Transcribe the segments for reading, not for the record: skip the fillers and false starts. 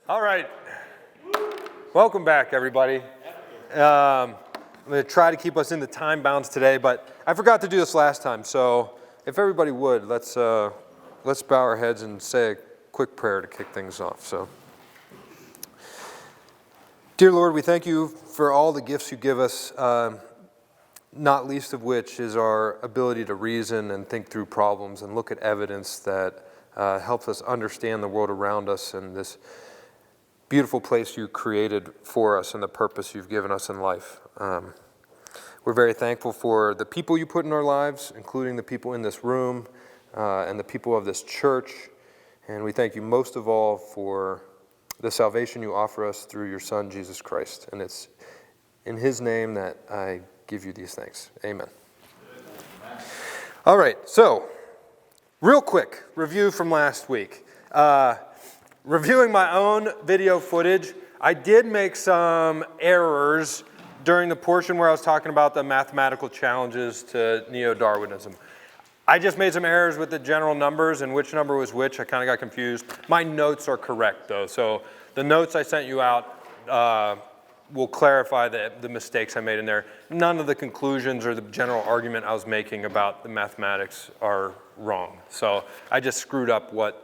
All right. Welcome back, everybody. I'm going to try to keep us in the time bounds today, but I forgot to do this last time. So if everybody would, let's bow our heads and say a quick prayer to kick things off. So, dear Lord, we thank you for all the gifts you give us, not least of which is our ability to reason and think through problems and look at evidence that helps us understand the world around us and this beautiful place you created for us and the purpose you've given us in life. We're very thankful for the people you put in our lives, including the people in this room and the people of this church. And we thank you most of all for the salvation you offer us through your Son, Jesus Christ. And it's in his name that I give you these thanks. Amen. All right, so real quick review from last week. Reviewing my own video footage, I did make some errors during the portion where I was talking about the mathematical challenges to neo-Darwinism. I just made some errors with the general numbers and which number was which. I kind of got confused. My notes are correct, though. So the notes I sent you out will clarify the mistakes I made in there. None of the conclusions or the general argument I was making about the mathematics are wrong. So I just screwed up what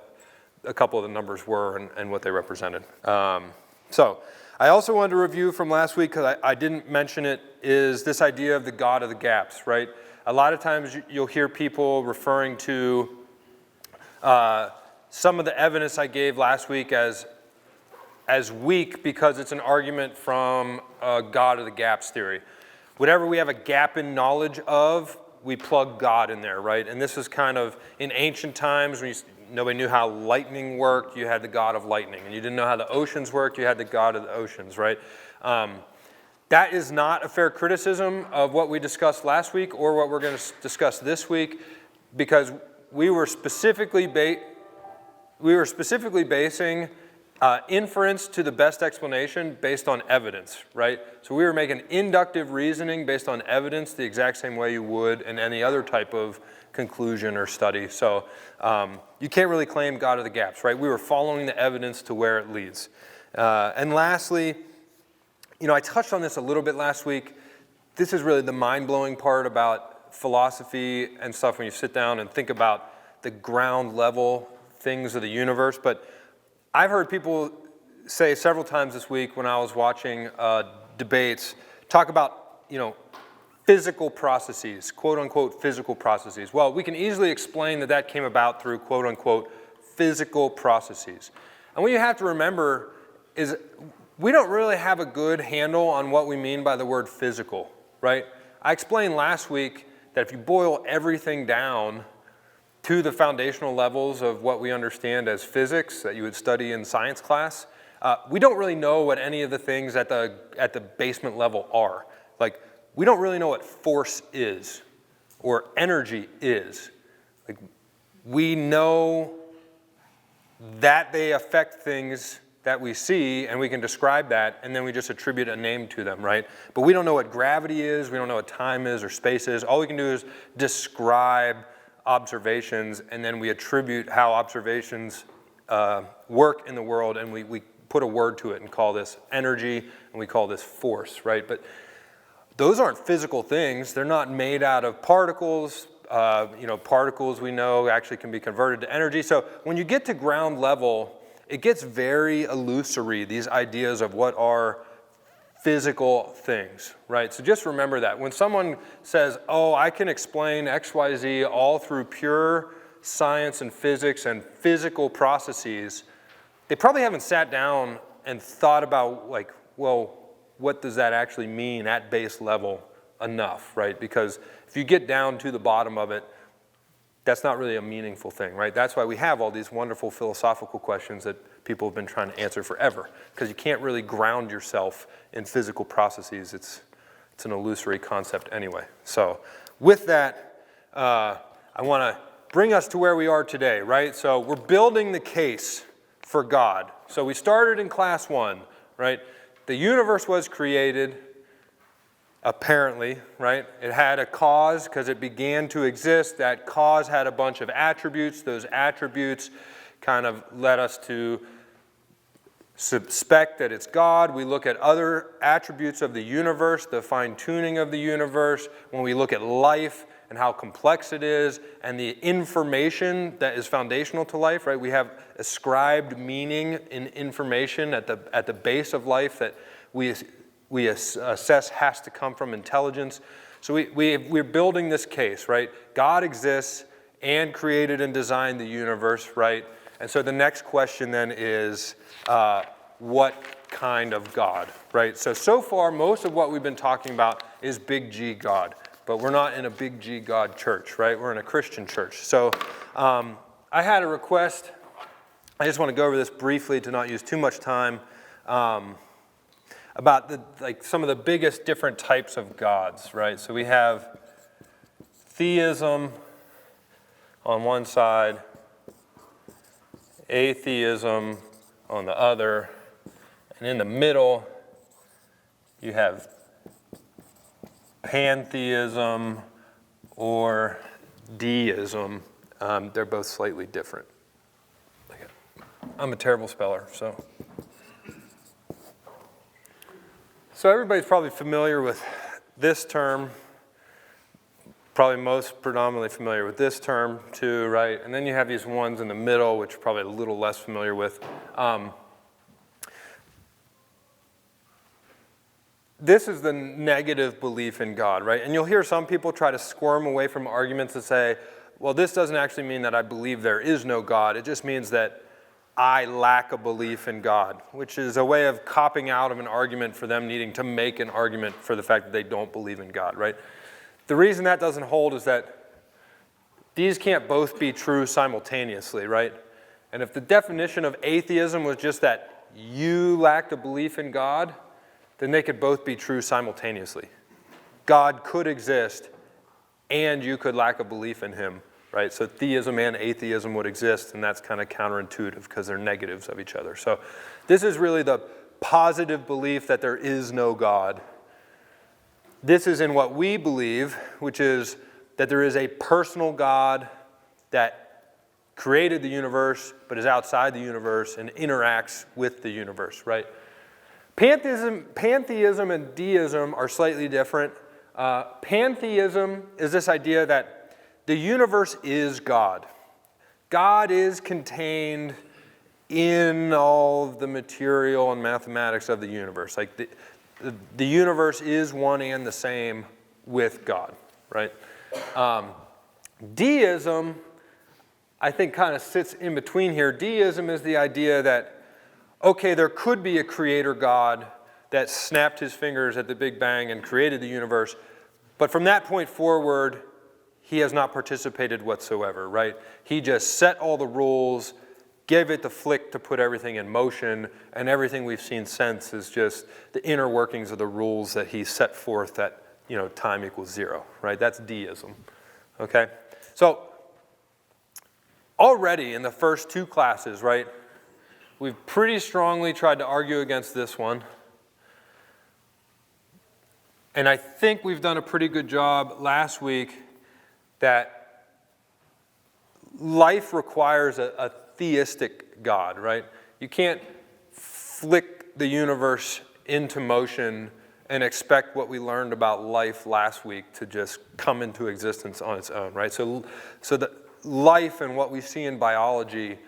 a couple of the numbers were and what they represented. So I also wanted to review from last week, because I didn't mention it, is this idea of the God of the gaps, right? A lot of times you'll hear people referring to some of the evidence I gave last week as weak because it's an argument from a God of the gaps theory. Whatever we have a gap in knowledge of, we plug God in there, right? And this is kind of in ancient times when nobody knew how lightning worked, you had the God of lightning. And you didn't know how the oceans worked, you had the God of the oceans, right? That is not a fair criticism of what we discussed last week or what we're going to discuss this week, because we were specifically basing inference to the best explanation based on evidence, right? So we were making inductive reasoning based on evidence the exact same way you would in any other type of conclusion or study. So you can't really claim God of the gaps, right? We were following the evidence to where it leads. And lastly, I touched on this a little bit last week. This is really the mind-blowing part about philosophy and stuff when you sit down and think about the ground level things of the universe. But I've heard people say several times this week when I was watching debates, talk about, physical processes, quote-unquote physical processes. Well, we can easily explain that came about through quote-unquote physical processes. And what you have to remember is we don't really have a good handle on what we mean by the word physical, right? I explained last week that if you boil everything down to the foundational levels of what we understand as physics that you would study in science class, we don't really know what any of the things at the basement level are. Like, we don't really know what force is or energy is. Like, we know that they affect things that we see, and we can describe that, and then we just attribute a name to them, right? But we don't know what gravity is, we don't know what time is or space is. All we can do is describe observations, and then we attribute how observations work in the world, and we put a word to it and call this energy, and we call this force, right? But those aren't physical things. They're not made out of particles. Particles we know actually can be converted to energy. So when you get to ground level, it gets very illusory, these ideas of what are physical things, right? So just remember that. When someone says, oh, I can explain X, Y, Z all through pure science and physics and physical processes, they probably haven't sat down and thought about, like, well, what does that actually mean at base level enough, right? Because if you get down to the bottom of it, that's not really a meaningful thing, right? That's why we have all these wonderful philosophical questions that people have been trying to answer forever, because you can't really ground yourself in physical processes. It's an illusory concept anyway. So with that, I want to bring us to where we are today, right? So we're building the case for God. So we started in class 1, right? The universe was created, apparently, right? It had a cause because it began to exist. That cause had a bunch of attributes. Those attributes kind of led us to suspect that it's God. We look at other attributes of the universe, the fine-tuning of the universe. When we look at life and how complex it is, and the information that is foundational to life, right? We have ascribed meaning in information at the base of life that we assess has to come from intelligence. So we're building this case, right? God exists and created and designed the universe, right? And so the next question then is, what kind of God, right? So far, most of what we've been talking about is big G God, but we're not in a big G God church, right? We're in a Christian church. So I had a request. I just want to go over this briefly to not use too much time, about some of the biggest different types of gods, right? So we have theism on one side, atheism on the other, and in the middle you have pantheism or deism. They're both slightly different. I'm a terrible speller, so everybody's probably familiar with this term, probably most predominantly familiar with this term too, right? And then you have these ones in the middle, which you're probably a little less familiar with. This is the negative belief in God, right? And you'll hear some people try to squirm away from arguments and say, well, this doesn't actually mean that I believe there is no God. It just means that I lack a belief in God, which is a way of copping out of an argument for them needing to make an argument for the fact that they don't believe in God, right? The reason that doesn't hold is that these can't both be true simultaneously, right? And if the definition of atheism was just that you lacked a belief in God, then they could both be true simultaneously. God could exist and you could lack a belief in him, right? So theism and atheism would exist, and that's kind of counterintuitive because they're negatives of each other. So this is really the positive belief that there is no God. This is in what we believe, which is that there is a personal God that created the universe but is outside the universe and interacts with the universe, right? Pantheism and deism are slightly different. Pantheism is this idea that the universe is God. God is contained in all of the material and mathematics of the universe. Like the universe is one and the same with God, right? Deism, I think, kind of sits in between here. Deism is the idea that, okay, there could be a creator God that snapped his fingers at the Big Bang and created the universe, but from that point forward, he has not participated whatsoever, right? He just set all the rules, gave it the flick to put everything in motion, and everything we've seen since is just the inner workings of the rules that he set forth that, time equals zero, right? That's deism, okay? So already in the first two classes, right, we've pretty strongly tried to argue against this one. And I think we've done a pretty good job last week that life requires a theistic God, right? You can't flick the universe into motion and expect what we learned about life last week to just come into existence on its own, right? So the life and what we see in biology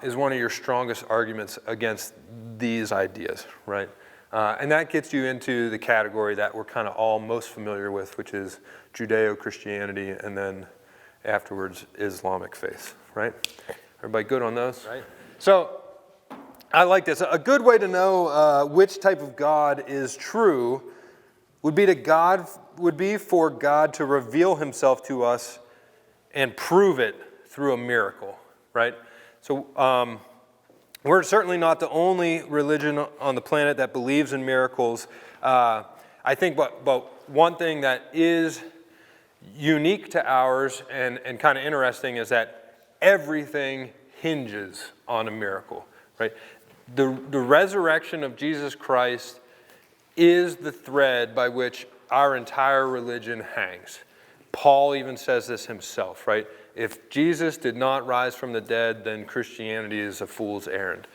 is one of your strongest arguments against these ideas, right? And that gets you into the category that we're kind of all most familiar with, which is Judeo-Christianity and then afterwards Islamic faith, right? Everybody good on those? Right. So I like this. A good way to know which type of God is true would be for God to reveal himself to us and prove it through a miracle, right? So we're certainly not the only religion on the planet that believes in miracles. I think but one thing that is unique to ours and kind of interesting is that everything hinges on a miracle, right? The resurrection of Jesus Christ is the thread by which our entire religion hangs. Paul even says this himself, right? If Jesus did not rise from the dead, then Christianity is a fool's errand.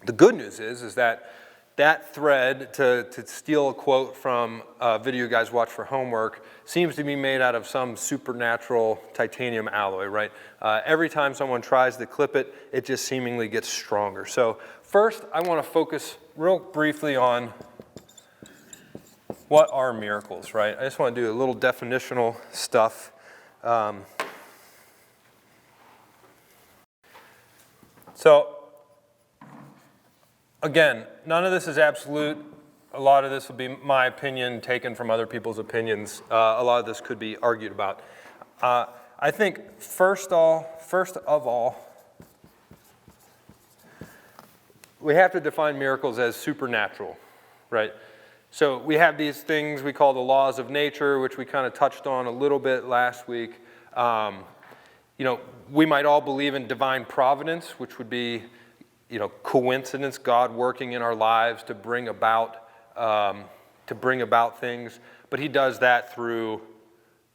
The good news is that thread, to steal a quote from a video you guys watch for homework, seems to be made out of some supernatural titanium alloy, right? Every time someone tries to clip it, it just seemingly gets stronger. So first, I want to focus real briefly on what are miracles, right? I just want to do a little definitional stuff. So again, none of this is absolute. A lot of this will be my opinion taken from other people's opinions. A lot of this could be argued about. I think first of all, we have to define miracles as supernatural, right? So we have these things we call the laws of nature, which we kind of touched on a little bit last week. We might all believe in divine providence, which would be coincidence, God working in our lives to bring about things, but he does that through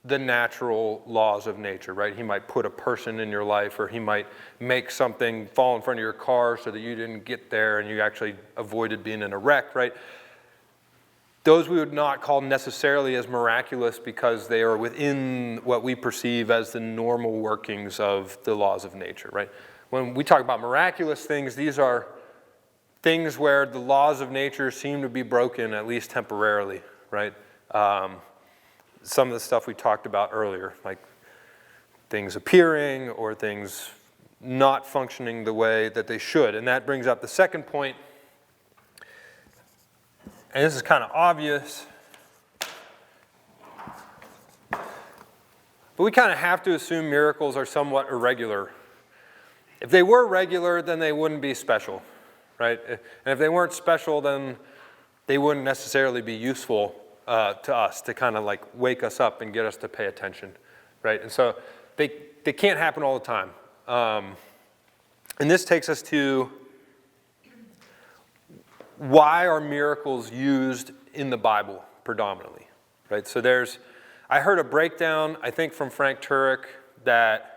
the natural laws of nature, right? He might put a person in your life, or he might make something fall in front of your car so that you didn't get there and you actually avoided being in a wreck, right? Those we would not call necessarily as miraculous because they are within what we perceive as the normal workings of the laws of nature, right? When we talk about miraculous things, these are things where the laws of nature seem to be broken, at least temporarily, right? Some of the stuff we talked about earlier, like things appearing or things not functioning the way that they should. And that brings up the second point, and this is kind of obvious, but we kind of have to assume miracles are somewhat irregular. If they were regular, then they wouldn't be special, right? And if they weren't special, then they wouldn't necessarily be useful to us to kind of like wake us up and get us to pay attention, right? And so they can't happen all the time. And this takes us to why are miracles used in the Bible predominantly, right? So I heard a breakdown, I think from Frank Turek, that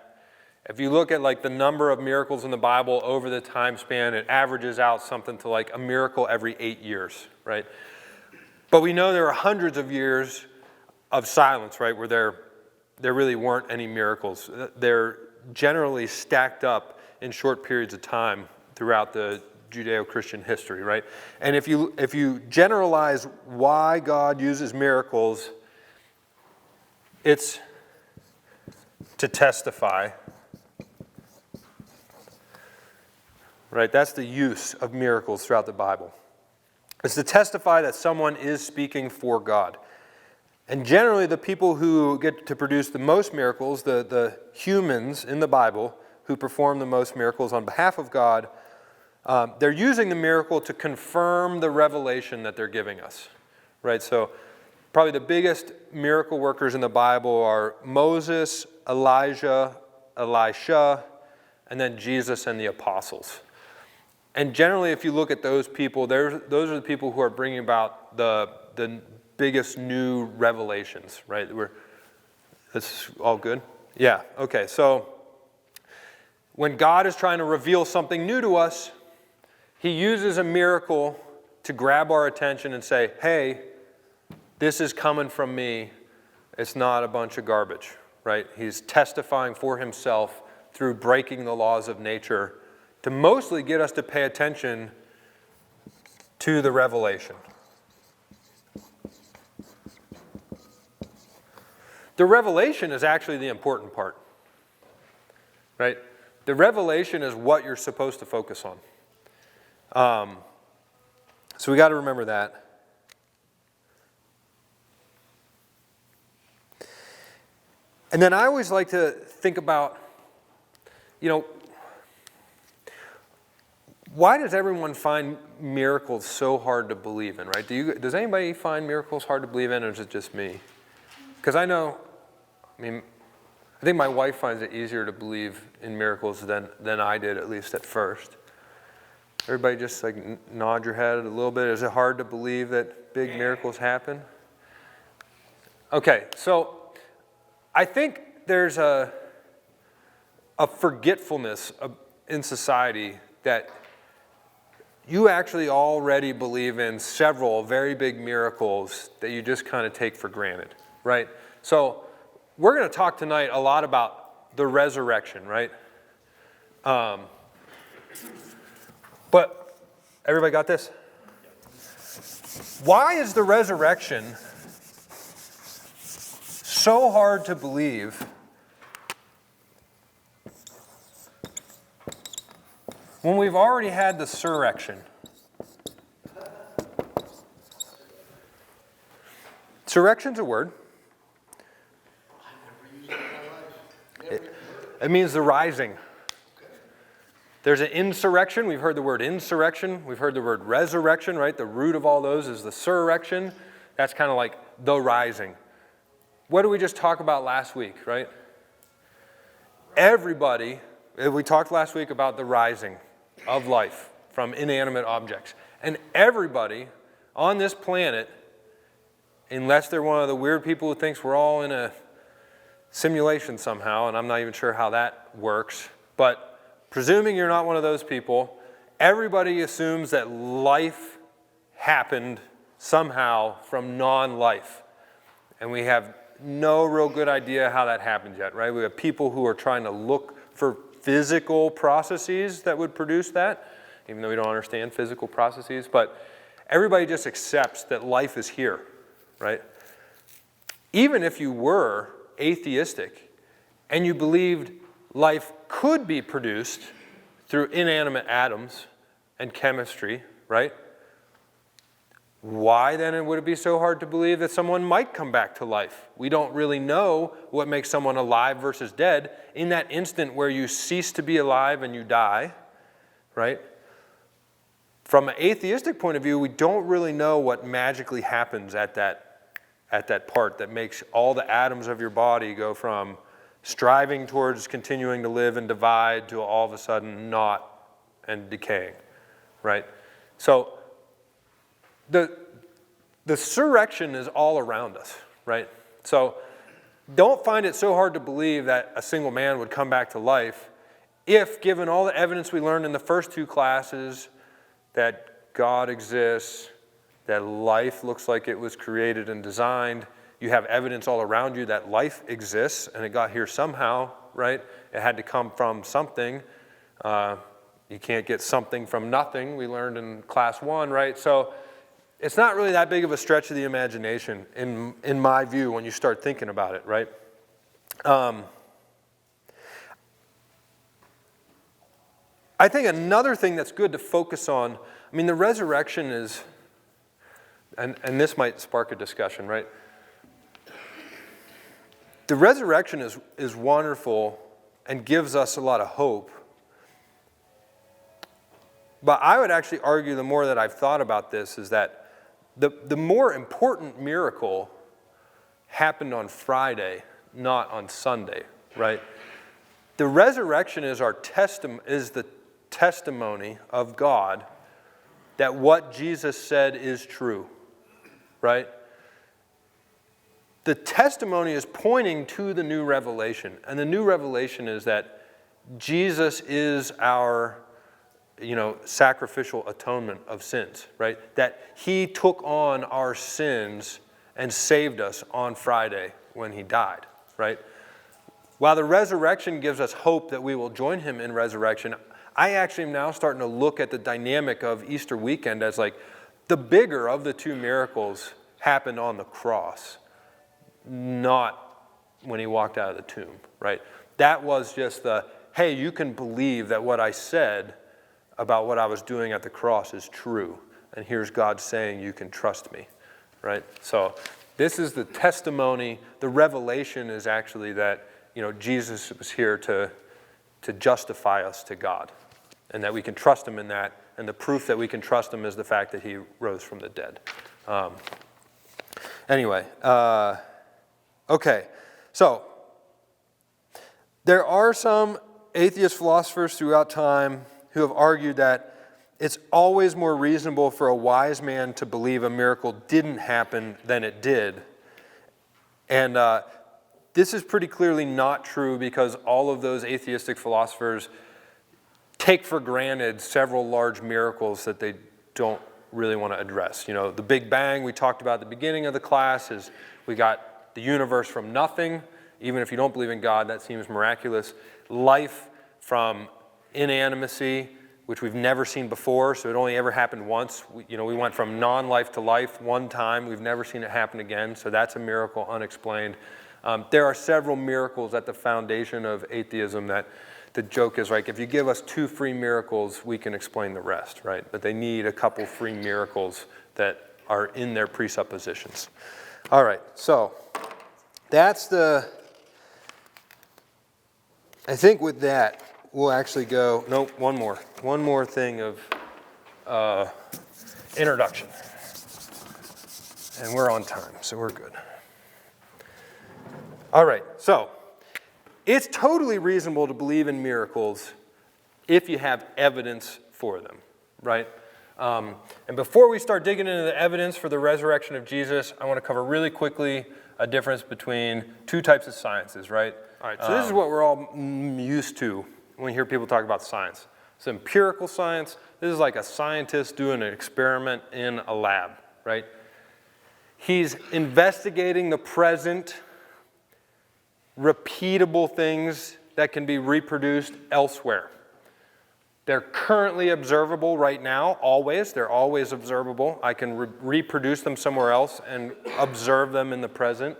if you look at like the number of miracles in the Bible over the time span, it averages out something to like a miracle every 8 years, right? But we know there are hundreds of years of silence, right, where there really weren't any miracles. They're generally stacked up in short periods of time throughout the Judeo-Christian history, right? And if you generalize why God uses miracles, it's to testify, right? That's the use of miracles throughout the Bible. It's to testify that someone is speaking for God. And generally, the people who get to produce the most miracles, the humans in the Bible who perform the most miracles on behalf of God, they're using the miracle to confirm the revelation that they're giving us, right? So probably the biggest miracle workers in the Bible are Moses, Elijah, Elisha, and then Jesus and the apostles. And generally, if you look at those people, those are the people who are bringing about the biggest new revelations, right? That's all good? Yeah, okay. So when God is trying to reveal something new to us, he uses a miracle to grab our attention and say, hey, this is coming from me. It's not a bunch of garbage, right? He's testifying for himself through breaking the laws of nature to mostly get us to pay attention to the revelation. The revelation is actually the important part, right? The revelation is what you're supposed to focus on. So we got to remember that. And then I always like to think about, why does everyone find miracles so hard to believe in, right? Does anybody find miracles hard to believe in, or is it just me? Because I think my wife finds it easier to believe in miracles than I did, at least at first. Everybody just like nod your head a little bit. Is it hard to believe that big miracles happen? Okay, so I think there's a forgetfulness in society that you actually already believe in several very big miracles that you just kind of take for granted, right? So we're going to talk tonight a lot about the resurrection, right? But everybody got this? Why is the resurrection so hard to believe when we've already had the surrection? Surrection's a word. It means the rising. There's an insurrection. We've heard the word insurrection. We've heard the word resurrection, right? The root of all those is the surrection. That's kind of like the rising. What did we just talk about last week, right? Everybody, we talked last week about the rising of life from inanimate objects. And everybody on this planet, unless they're one of the weird people who thinks we're all in a simulation somehow, and I'm not even sure how that works, but presuming you're not one of those people, everybody assumes that life happened somehow from non-life. And we have no real good idea how that happened yet, right? We have people who are trying to look for physical processes that would produce that, even though we don't understand physical processes, but everybody just accepts that life is here, right? Even if you were atheistic and you believed life could be produced through inanimate atoms and chemistry, right? Why then would it be so hard to believe that someone might come back to life? We don't really know what makes someone alive versus dead. In that instant where you cease to be alive and you die, right? From an atheistic point of view, we don't really know what magically happens at that part that makes all the atoms of your body go from striving towards continuing to live and divide to all of a sudden not and decaying, right? So the surrection is all around us, right? So don't find it so hard to believe that a single man would come back to life if, given all the evidence we learned in the first two classes, that God exists, that life looks like it was created and designed, you have evidence all around you that life exists and it got here somehow, right? It had to come from something. You can't get something from nothing, we learned in class 1, right? So it's not really that big of a stretch of the imagination, in my view, when you start thinking about it, right? I think another thing that's good to focus on, I mean, the resurrection is, and this might spark a discussion, right? The resurrection is wonderful and gives us a lot of hope. But I would actually argue, the more that I've thought about this, is that the more important miracle happened on Friday, not on Sunday, right? The resurrection is the testimony of God that what Jesus said is true, right? The testimony is pointing to the new revelation. And the new revelation is that Jesus is our sacrificial atonement of sins, right? That he took on our sins and saved us on Friday when he died, right? While the resurrection gives us hope that we will join him in resurrection, I actually am now starting to look at the dynamic of Easter weekend as like the bigger of the two miracles happened on the cross, not when he walked out of the tomb, right? That was just hey, you can believe that what I said about what I was doing at the cross is true. And here's God saying you can trust me, right? So this is the testimony. The revelation is actually that, Jesus was here to justify us to God, and that we can trust him in that. And the proof that we can trust him is the fact that he rose from the dead. Okay, so there are some atheist philosophers throughout time who have argued that it's always more reasonable for a wise man to believe a miracle didn't happen than it did. And this is pretty clearly not true, because all of those atheistic philosophers take for granted several large miracles that they don't really want to address. You know, the Big Bang we talked about at the beginning of the class is we got the universe from nothing. Even if you don't believe in God, that seems miraculous. Life from inanimacy, which we've never seen before, so it only ever happened once. We went from non-life to life one time. We've never seen it happen again, so that's a miracle unexplained. There are several miracles at the foundation of atheism that the joke is, like, if you give us 2 free miracles, we can explain the rest, right? But they need a couple free miracles that are in their presuppositions. All right, so that's I think with that, we'll actually go, nope, one more thing of introduction. And we're on time, so we're good. All right, so it's totally reasonable to believe in miracles if you have evidence for them, right? And before we start digging into the evidence for the resurrection of Jesus, I want to cover really quickly a difference between 2 types of sciences, right? All right, so this is what we're all used to when we hear people talk about science. It's empirical science. This is like a scientist doing an experiment in a lab, right? He's investigating the present, repeatable things that can be reproduced elsewhere. They're currently observable right now, always. They're always observable. I can reproduce them somewhere else and observe them in the present.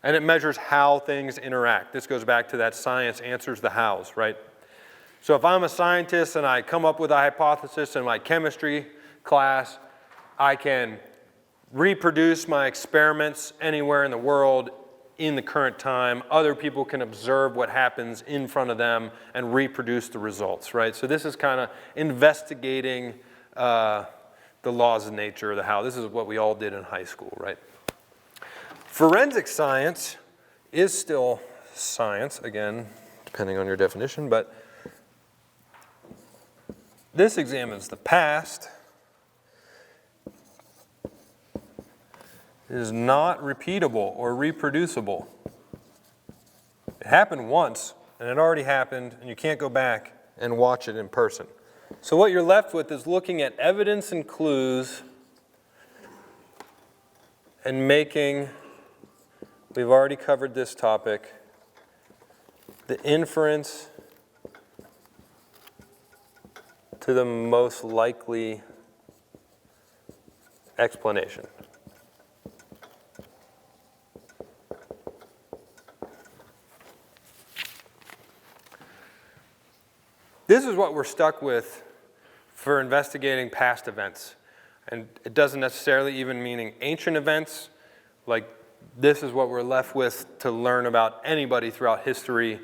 And it measures how things interact. This goes back to that science answers the hows, right? So if I'm a scientist and I come up with a hypothesis in my chemistry class, I can reproduce my experiments anywhere in the world in the current time. Other people can observe what happens in front of them and reproduce the results, right? So this is kind of investigating the laws of nature, the how. This is what we all did in high school, right? Forensic science is still science, again, depending on your definition, but this examines the past. It is not repeatable or reproducible. It happened once, and it already happened, and you can't go back and watch it in person. So what you're left with is looking at evidence and clues and making, we've already covered this topic, the inference to the most likely explanation. This is what we're stuck with for investigating past events. And it doesn't necessarily even mean ancient events. Like, this is what we're left with to learn about anybody throughout history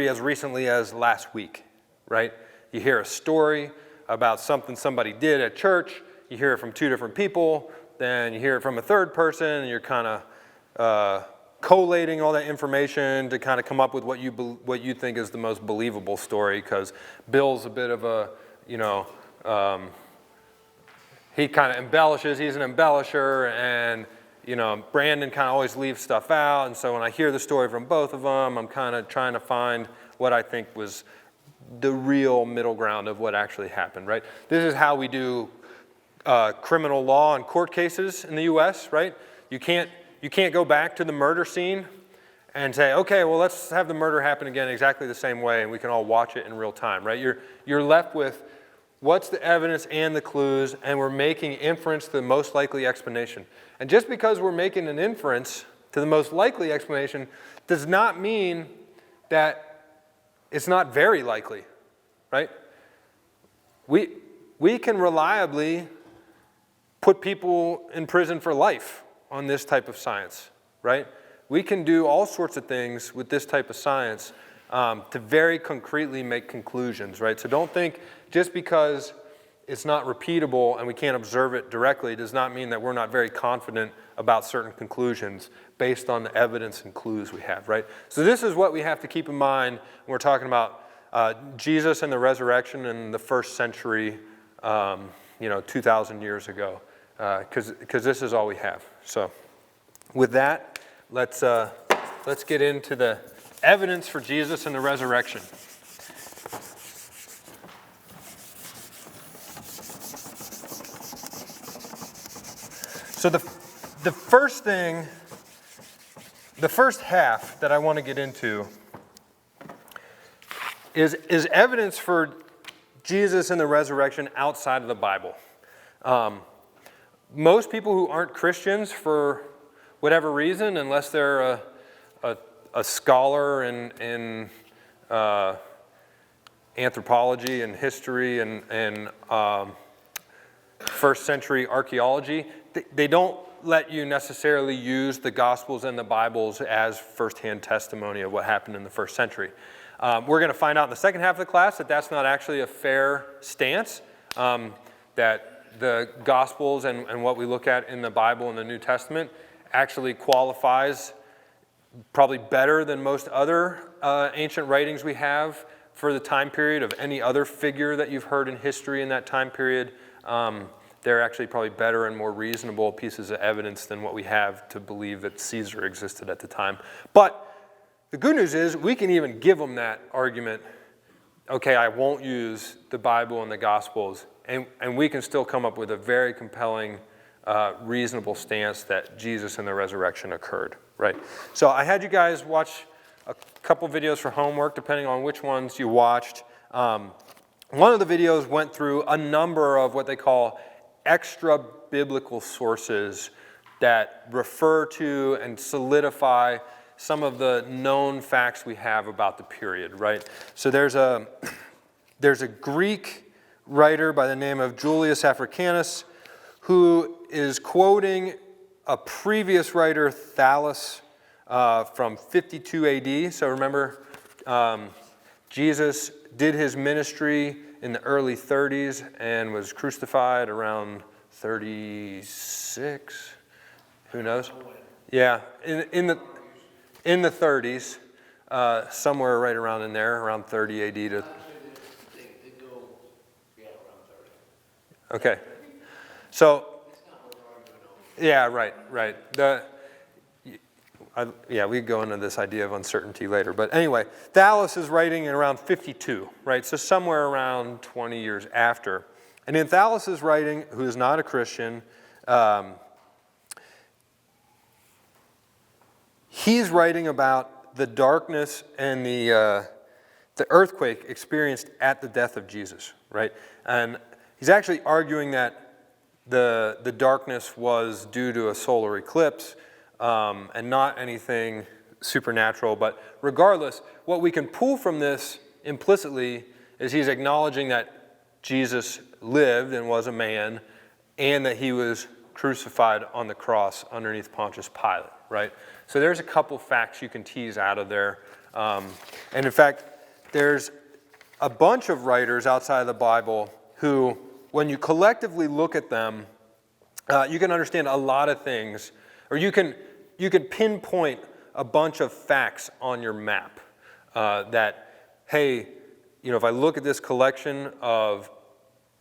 as recently as last week, right? You hear a story about something somebody did at church, you hear it from 2 different people, then you hear it from a third person, and you're kind of collating all that information to kind of come up with what you think is the most believable story, because Bill's a bit of a, he kind of embellishes, he's an embellisher, and Brandon kind of always leaves stuff out, and so when I hear the story from both of them, I'm kind of trying to find what I think was the real middle ground of what actually happened, right? This is how we do criminal law and court cases in the U.S., right? You can't go back to the murder scene and say, okay, well, let's have the murder happen again exactly the same way, and we can all watch it in real time, right? You're left with what's the evidence and the clues, and we're making inference to the most likely explanation. And just because we're making an inference to the most likely explanation does not mean that it's not very likely, right? We can reliably put people in prison for life on this type of science, right? We can do all sorts of things with this type of science to very concretely make conclusions, right? So don't think just because it's not repeatable and we can't observe it directly does not mean that we're not very confident about certain conclusions based on the evidence and clues we have, right? So this is what we have to keep in mind when we're talking about Jesus and the resurrection in the first century, 2,000 years ago, because this is all we have. So with that, let's get into the evidence for Jesus and the resurrection. So the first thing, the first half that I want to get into is evidence for Jesus and the resurrection outside of the Bible. Most people who aren't Christians, for whatever reason, unless they're a scholar in anthropology and history and first century archaeology, they don't let you necessarily use the Gospels and the Bibles as firsthand testimony of what happened in the first century. We're going to find out in the second half of the class that that's not actually a fair stance, that the Gospels and what we look at in the Bible and the New Testament actually qualifies probably better than most other ancient writings we have for the time period of any other figure that you've heard in history in that time period. They're actually probably better and more reasonable pieces of evidence than what we have to believe that Caesar existed at the time. But the good news is we can even give them that argument, okay, I won't use the Bible and the Gospels, and we can still come up with a very compelling, reasonable stance that Jesus and the resurrection occurred, right? So I had you guys watch a couple videos for homework, depending on which ones you watched. One of the videos went through a number of what they call extra biblical sources that refer to and solidify some of the known facts we have about the period, right? So there's a Greek writer by the name of Julius Africanus who is quoting a previous writer, Thallus, from 52 AD. So remember, Jesus did his ministry in the early 30s and was crucified around 36. Who knows? Yeah, in the 30s, somewhere right around in there, around 30 AD to. Okay, so. Yeah, right. We go into this idea of uncertainty later. But anyway, Thallus is writing in around 52, right? So somewhere around 20 years after. And in Thallus's writing, who is not a Christian, he's writing about the darkness and the earthquake experienced at the death of Jesus, right? And he's actually arguing that the darkness was due to a solar eclipse, and not anything supernatural. But regardless, what we can pull from this implicitly is he's acknowledging that Jesus lived and was a man, and that he was crucified on the cross underneath Pontius Pilate, right? So there's a couple facts you can tease out of there. And in fact, there's a bunch of writers outside of the Bible who, when you collectively look at them, you can understand a lot of things, or you can pinpoint a bunch of facts on your map that, hey, if I look at this collection of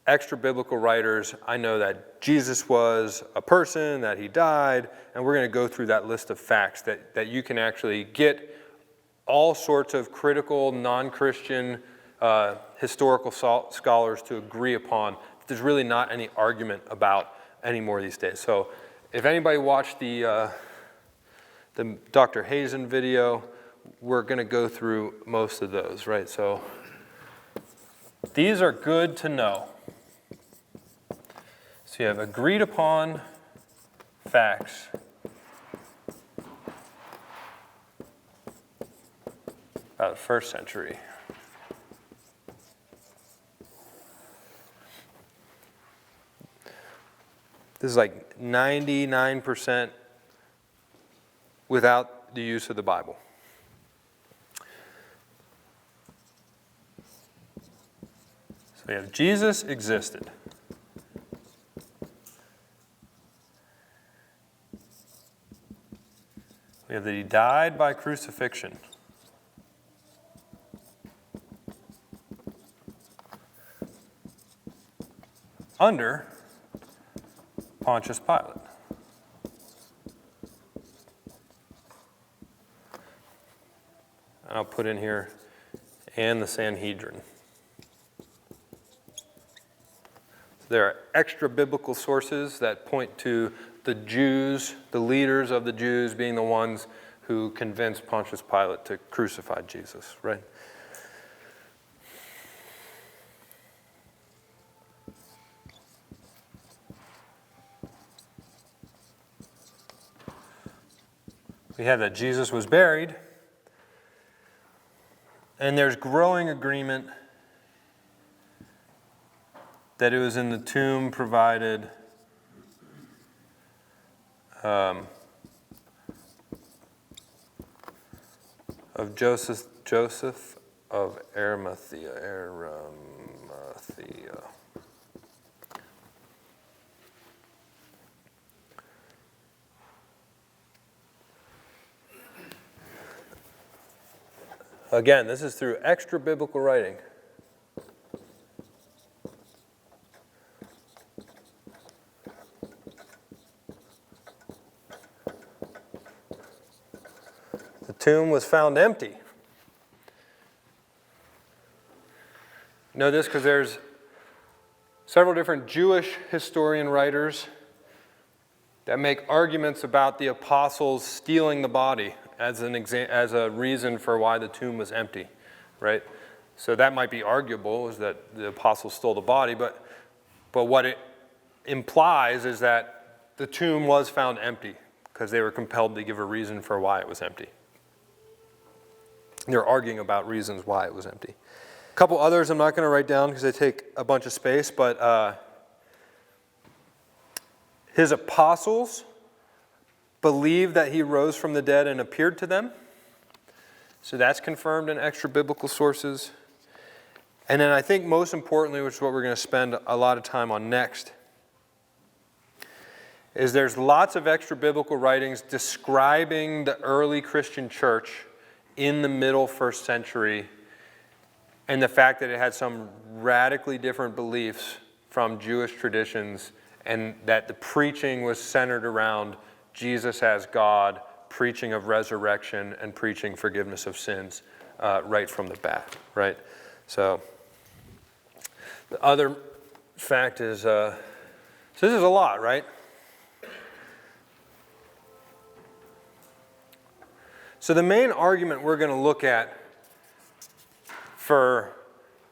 extra biblical writers, I know that Jesus was a person, that he died, and we're going to go through that list of facts that you can actually get all sorts of critical, non-Christian historical scholars to agree upon. There's really not any argument about anymore these days. So if anybody watched the Dr. Hazen video, we're going to go through most of those, right? So these are good to know. So you have agreed upon facts about the first century. This is like 99% without the use of the Bible. So we have Jesus existed. We have that he died by crucifixion. Under Pontius Pilate. And I'll put in here, and the Sanhedrin. So there are extra biblical sources that point to the Jews, the leaders of the Jews, being the ones who convinced Pontius Pilate to crucify Jesus, right? We have that Jesus was buried, and there's growing agreement that it was in the tomb provided of Joseph of Arimathea. Again, this is through extra biblical writing. The tomb was found empty. Know this because there's several different Jewish historian writers that make arguments about the apostles stealing the body as a reason for why the tomb was empty, right? So that might be arguable, is that the apostles stole the body, but what it implies is that the tomb was found empty because they were compelled to give a reason for why it was empty. They're arguing about reasons why it was empty. A couple others I'm not going to write down because they take a bunch of space, but his apostles believed that he rose from the dead and appeared to them. So that's confirmed in extra biblical sources. And then I think most importantly, which is what we're going to spend a lot of time on next, is there's lots of extra biblical writings describing the early Christian church in the middle first century and the fact that it had some radically different beliefs from Jewish traditions and that the preaching was centered around Jesus as God, preaching of resurrection, and preaching forgiveness of sins right from the bat, right? So the other fact is, so this is a lot, right? So the main argument we're going to look at for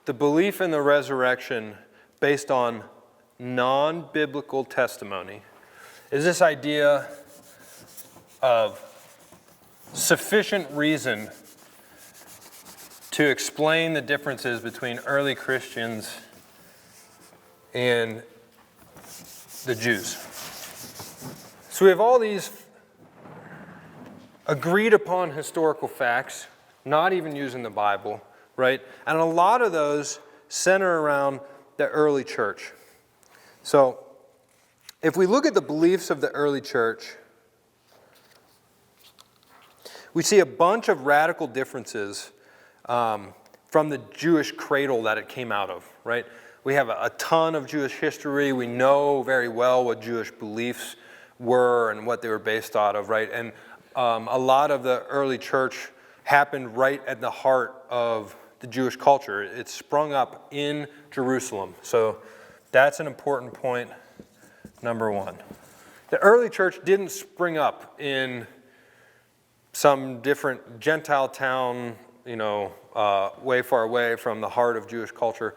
the belief in the resurrection based on non-biblical testimony is this idea of sufficient reason to explain the differences between early Christians and the Jews. So we have all these agreed upon historical facts, not even using the Bible, right? And a lot of those center around the early church. So if we look at the beliefs of the early church, we see a bunch of radical differences from the Jewish cradle that it came out of, right? We have a ton of Jewish history. We know very well what Jewish beliefs were and what they were based out of, right? And a lot of the early church happened right at the heart of the Jewish culture. It sprung up in Jerusalem. So that's an important point, number one. The early church didn't spring up in some different Gentile town, way far away from the heart of Jewish culture.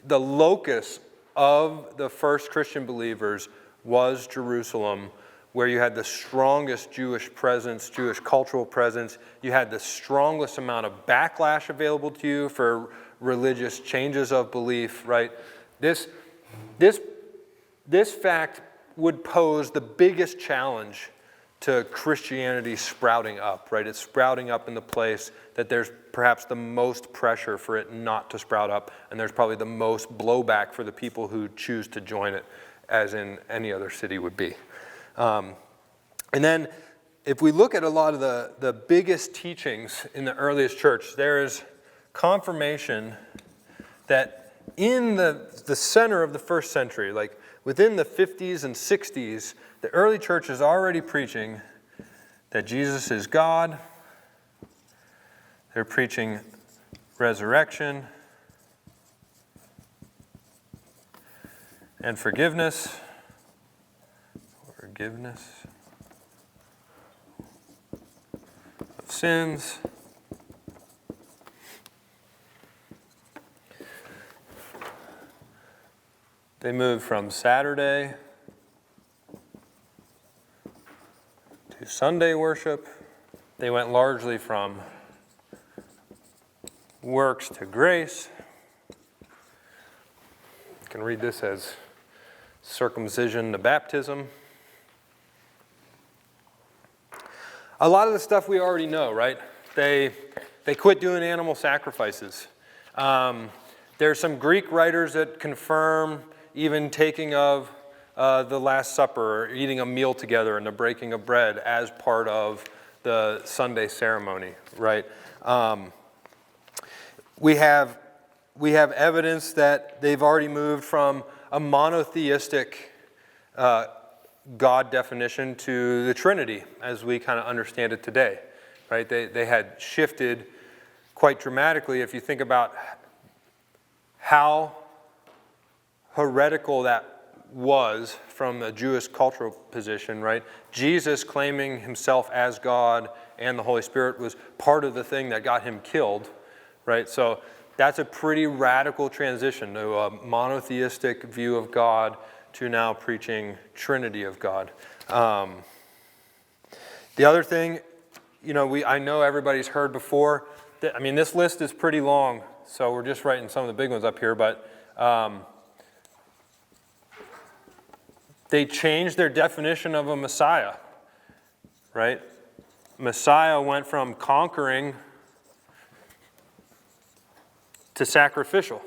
The locus of the first Christian believers was Jerusalem, where you had the strongest Jewish presence, Jewish cultural presence. You had the strongest amount of backlash available to you for religious changes of belief, right? This fact would pose the biggest challenge to Christianity sprouting up, right? It's sprouting up in the place that there's perhaps the most pressure for it not to sprout up, and there's probably the most blowback for the people who choose to join it, as in any other city would be. And then if we look at a lot of the biggest teachings in the earliest church, there is confirmation that in the center of the first century, like within the 50s and 60s, the early church is already preaching that Jesus is God. They're preaching resurrection and forgiveness. forgiveness of sins. They moved from Saturday to Sunday worship. They went largely from works to grace. You can read this as circumcision to baptism. A lot of the stuff we already know, right? They quit doing animal sacrifices. There's some Greek writers that confirm even taking of the Last Supper, or eating a meal together and the breaking of bread as part of the Sunday ceremony, right? We have evidence that they've already moved from a monotheistic God definition to the Trinity as we kind of understand it today, right? They had shifted quite dramatically. If you think about how heretical that was from a Jewish cultural position, right? Jesus claiming himself as God and the Holy Spirit was part of the thing that got him killed, right? So that's a pretty radical transition to a monotheistic view of God to now preaching Trinity of God. The other thing, I know everybody's heard before. This list is pretty long, so we're just writing some of the big ones up here, but they changed their definition of a Messiah, right? Messiah went from conquering to sacrificial.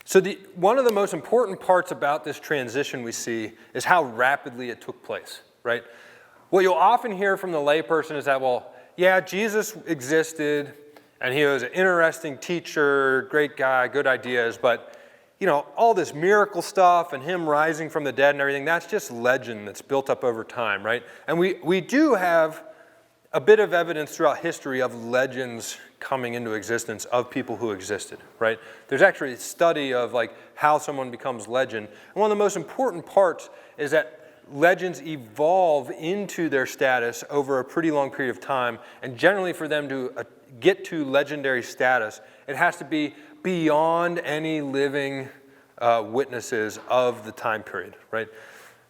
So one of the most important parts about this transition we see is how rapidly it took place, right? What you'll often hear from the layperson is that, well, yeah, Jesus existed, and he was an interesting teacher, great guy, good ideas, but, all this miracle stuff and him rising from the dead and everything, that's just legend that's built up over time, right? And we do have a bit of evidence throughout history of legends coming into existence of people who existed, right? There's actually a study of how someone becomes legend. And one of the most important parts is that legends evolve into their status over a pretty long period of time, and generally for them to get to legendary status, it has to be beyond any living witnesses of the time period, right?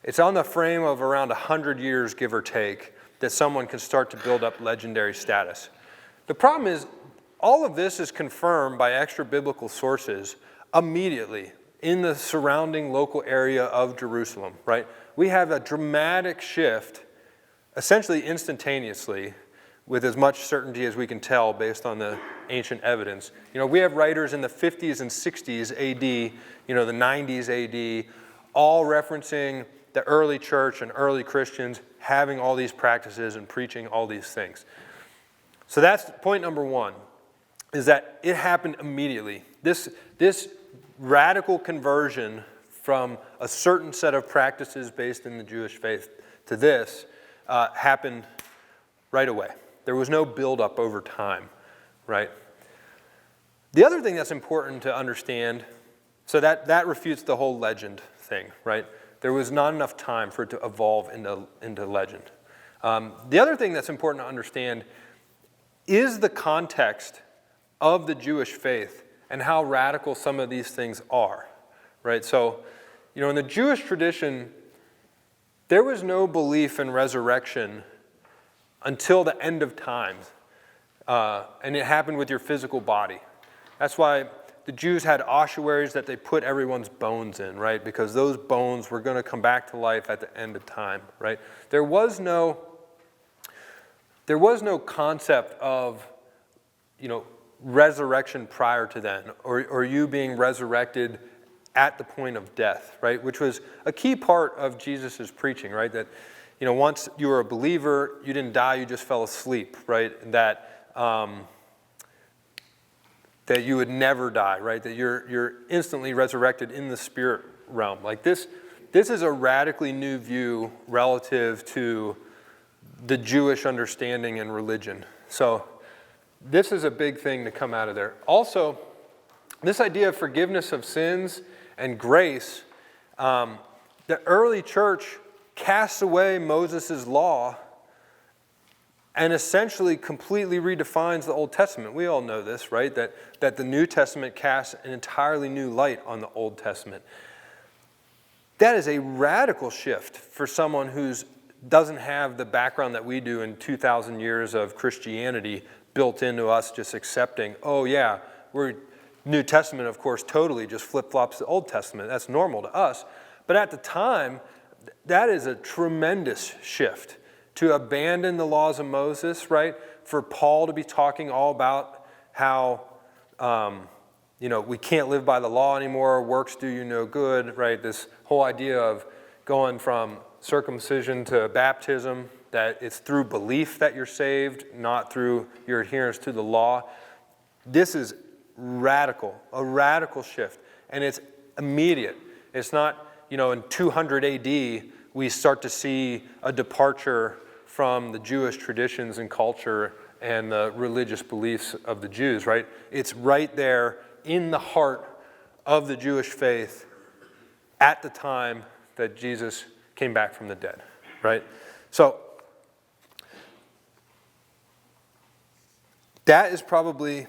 It's on the frame of around 100 years, give or take, that someone can start to build up legendary status. The problem is, all of this is confirmed by extra-biblical sources immediately in the surrounding local area of Jerusalem, right? We have a dramatic shift, essentially instantaneously, with as much certainty as we can tell based on the ancient evidence. We have writers in the 50s and 60s AD, the 90s AD, all referencing the early church and early Christians having all these practices and preaching all these things. So that's point number one, is that it happened immediately. This radical conversion from a certain set of practices based in the Jewish faith to this happened right away. There was no buildup over time, right? The other thing that's important to understand, so that refutes the whole legend thing, right? There was not enough time for it to evolve into legend. The other thing that's important to understand is the context of the Jewish faith and how radical some of these things are, right? So, in the Jewish tradition, there was no belief in resurrection until the end of time, and it happened with your physical body. That's why the Jews had ossuaries that they put everyone's bones in, right? Because those bones were going to come back to life at the end of time, right? There was no concept of, resurrection prior to then, or you being resurrected at the point of death, right? Which was a key part of Jesus' preaching, right? That, once you were a believer, you didn't die, you just fell asleep, right? And that you would never die, right? That you're instantly resurrected in the spirit realm. This is a radically new view relative to the Jewish understanding and religion. So, This is a big thing to come out of there. Also, this idea of forgiveness of sins and grace, the early church casts away Moses' law and essentially completely redefines the Old Testament. We all know this, right? That the New Testament casts an entirely new light on the Old Testament. That is a radical shift for someone who doesn't have the background that we do in 2,000 years of Christianity built into us just accepting, oh yeah, we're New Testament, of course, totally just flip-flops the Old Testament. That's normal to us. But at the time, that is a tremendous shift to abandon the laws of Moses, right? For Paul to be talking all about how, we can't live by the law anymore, works do you no good, right? This whole idea of going from circumcision to baptism, that it's through belief that you're saved, not through your adherence to the law. This is radical, a radical shift. And it's immediate. It's not, in 200 AD, we start to see a departure from the Jewish traditions and culture and the religious beliefs of the Jews, right? It's right there in the heart of the Jewish faith at the time that Jesus came back from the dead, right? So that is probably,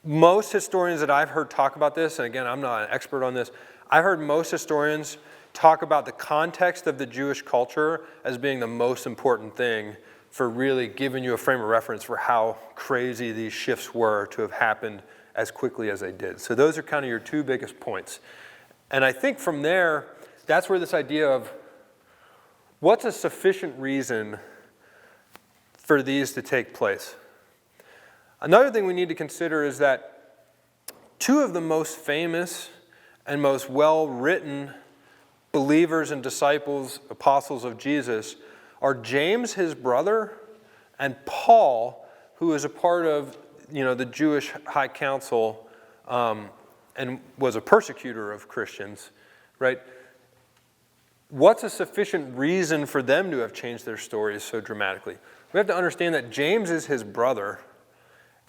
most historians that I've heard talk about this, and again, I'm not an expert on this, I've heard most historians talk about the context of the Jewish culture as being the most important thing for really giving you a frame of reference for how crazy these shifts were to have happened as quickly as they did. So those are kind of your two biggest points. And I think from there, that's where this idea of what's a sufficient reason for these to take place. Another thing we need to consider is that two of the most famous and most well-written believers and disciples, apostles of Jesus, are James, his brother, and Paul, who is a part of the Jewish High Council and was a persecutor of Christians, right? What's a sufficient reason for them to have changed their stories so dramatically? We have to understand that James is his brother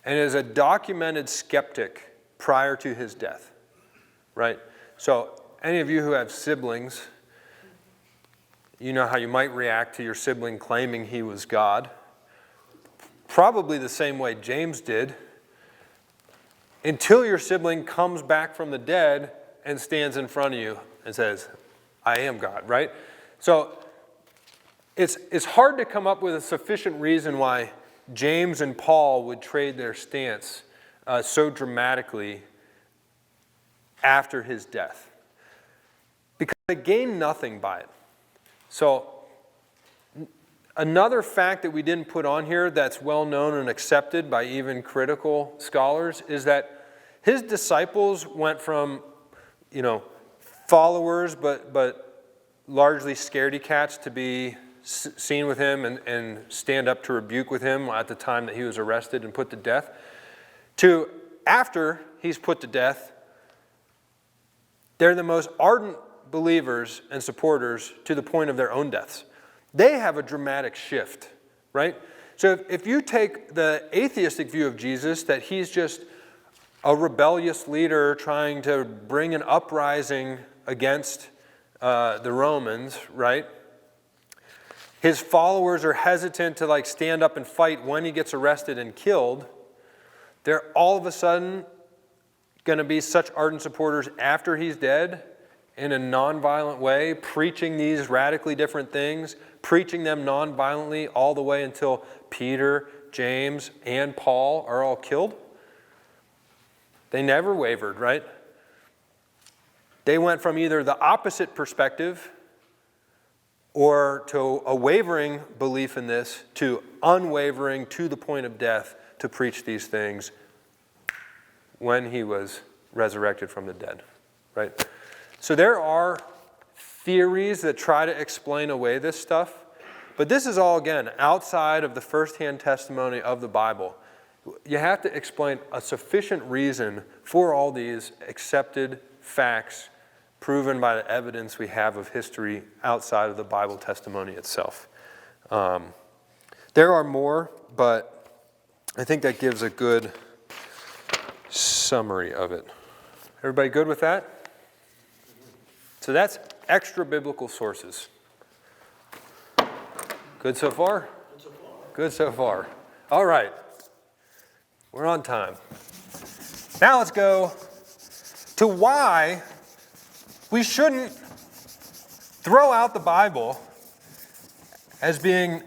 and is a documented skeptic prior to his death, right? So any of you who have siblings, you know how you might react to your sibling claiming he was God. Probably the same way James did, until your sibling comes back from the dead and stands in front of you and says, I am God, right? So it's hard to come up with a sufficient reason why James and Paul would trade their stance so dramatically after his death, because they gained nothing by it. So another fact that we didn't put on here that's well known and accepted by even critical scholars is that his disciples went from, followers but largely scaredy cats to be seen with him and stand up to rebuke with him at the time that he was arrested and put to death, to after he's put to death, they're the most ardent believers and supporters to the point of their own deaths. They have a dramatic shift, right? So if you take the atheistic view of Jesus, that he's just a rebellious leader trying to bring an uprising against the Romans, right? His followers are hesitant to stand up and fight when he gets arrested and killed. They're all of a sudden going to be such ardent supporters after he's dead in a nonviolent way, preaching these radically different things, preaching them nonviolently all the way until Peter, James, and Paul are all killed. They never wavered, right? They went from either the opposite perspective or to a wavering belief in this to unwavering to the point of death to preach these things when he was resurrected from the dead, right? So there are theories that try to explain away this stuff, but this is all, again, outside of the firsthand testimony of the Bible. You have to explain a sufficient reason for all these accepted facts proven by the evidence we have of history outside of the Bible testimony itself. There are more, but I think that gives a good summary of it. Everybody good with that? So that's extra biblical sources. Good so far? Good so far. All right. We're on time. Now let's go to why we shouldn't throw out the Bible as being,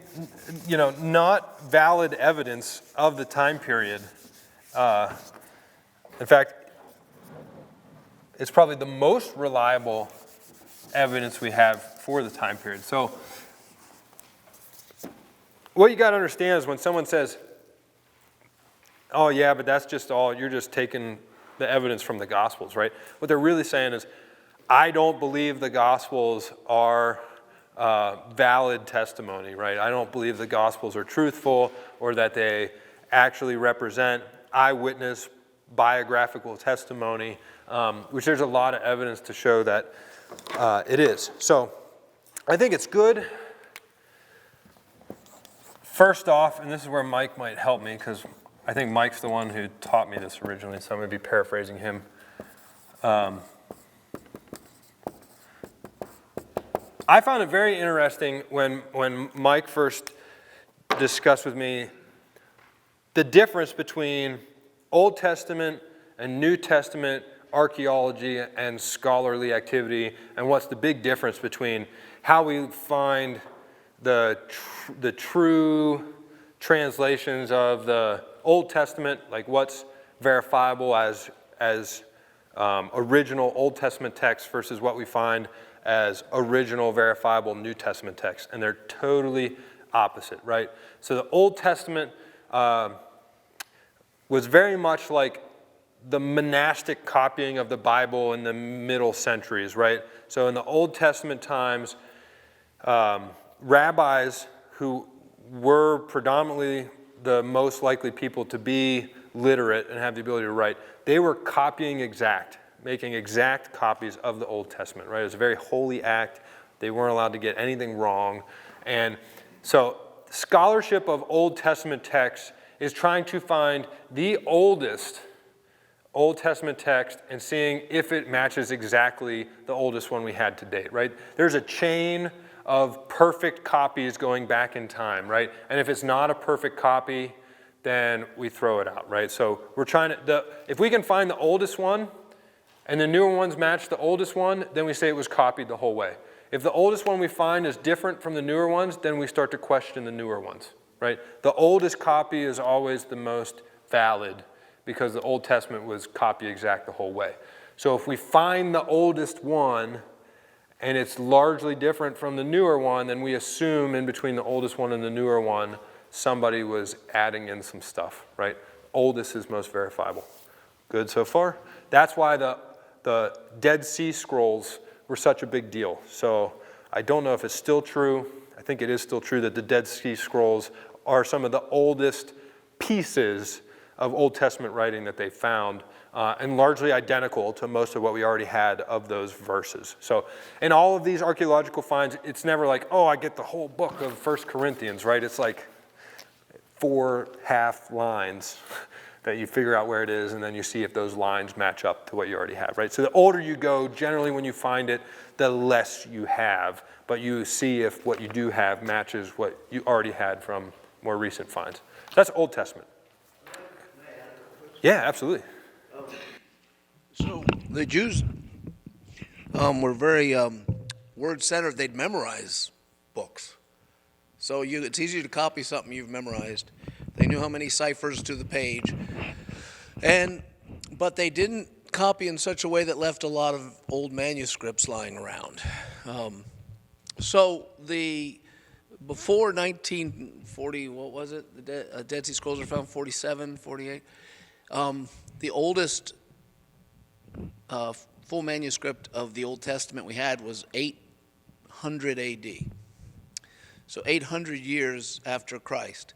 not valid evidence of the time period. In fact, it's probably the most reliable evidence we have for the time period. So what you got to understand is when someone says, oh yeah, but that's just all, you're just taking the evidence from the Gospels, right? What they're really saying is, I don't believe the Gospels are valid testimony, right? I don't believe the Gospels are truthful or that they actually represent eyewitness biographical testimony, which there's a lot of evidence to show that it is. So I think it's good. First off, and this is where Mike might help me because I think Mike's the one who taught me this originally, so I'm going to be paraphrasing him. I found it very interesting when Mike first discussed with me the difference between Old Testament and New Testament archaeology and scholarly activity, and what's the big difference between how we find the true translations of the Old Testament, like what's verifiable as original Old Testament text versus what we find as original verifiable New Testament text. And they're totally opposite, right? So the Old Testament was very much like the monastic copying of the Bible in the middle centuries, right? So in the Old Testament times, rabbis who were predominantly the most likely people to be literate and have the ability to write, they were making exact copies of the Old Testament, right? It was a very holy act. They weren't allowed to get anything wrong. And so scholarship of Old Testament texts is trying to find the oldest Old Testament text and seeing if it matches exactly the oldest one we had to date, right? There's a chain of perfect copies going back in time, right? And if it's not a perfect copy, then we throw it out, right? So we're trying to, if we can find the oldest one and the newer ones match the oldest one, then we say it was copied the whole way. If the oldest one we find is different from the newer ones, then we start to question the newer ones, right? The oldest copy is always the most valid because the Old Testament was copy exact the whole way. So if we find the oldest one and it's largely different from the newer one, then we assume in between the oldest one and the newer one, somebody was adding in some stuff, right? Oldest is most verifiable. Good so far? That's why the Dead Sea Scrolls were such a big deal. So I don't know if it's still true. I think it is still true that the Dead Sea Scrolls are some of the oldest pieces of Old Testament writing that they found, and largely identical to most of what we already had of those verses. So in all of these archaeological finds, it's never like, oh, I get the whole book of 1 Corinthians, right? It's like 4 half lines that you figure out where it is, and then you see if those lines match up to what you already have, right? So the older you go, generally when you find it, the less you have, but you see if what you do have matches what you already had from more recent finds. That's Old Testament. Yeah, absolutely. So the Jews were very word-centered. They'd memorize books. So it's easier to copy something you've memorized. They knew how many ciphers to the page. But they didn't copy in such a way that left a lot of old manuscripts lying around. So before 1940, what was it? The Dead Sea Scrolls were found 47, 48. The oldest full manuscript of the Old Testament we had was 800 AD. So 800 years after Christ.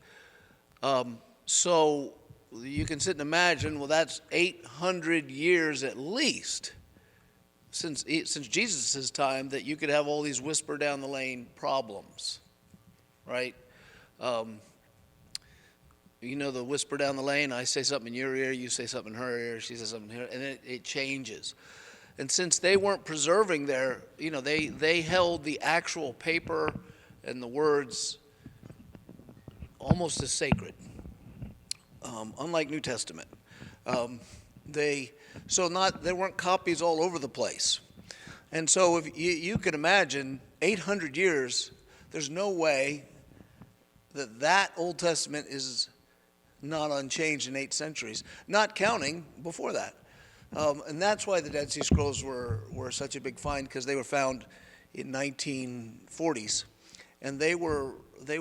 So you can sit and imagine, well, that's 800 years at least since Jesus' time that you could have all these whisper down the lane problems, right? you know the whisper down the lane, I say something in your ear, you say something in her ear, she says something in her, and it changes. And since they weren't preserving their, they held the actual paper and the words almost as sacred, unlike New Testament. There weren't copies all over the place. And so if you can imagine 800 years, there's no way that Old Testament is not unchanged in 8 centuries, not counting before that. And that's why the Dead Sea Scrolls were such a big find, because they were found in 1940s. And they were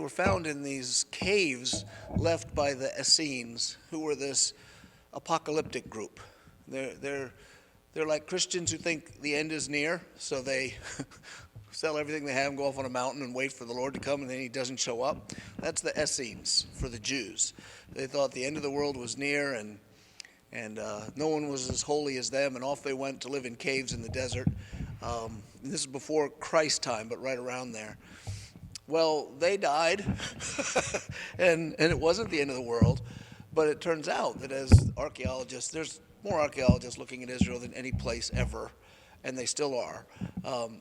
found in these caves left by the Essenes, who were this apocalyptic group. They're like Christians who think the end is near, so they sell everything they have and go off on a mountain and wait for the Lord to come, and then he doesn't show up. That's the Essenes for the Jews. They thought the end of the world was near, and no one was as holy as them, and off they went to live in caves in the desert. This is before Christ's time, but right around there. Well, they died, and it wasn't the end of the world, but it turns out that as archaeologists, there's more archaeologists looking at Israel than any place ever, and they still are.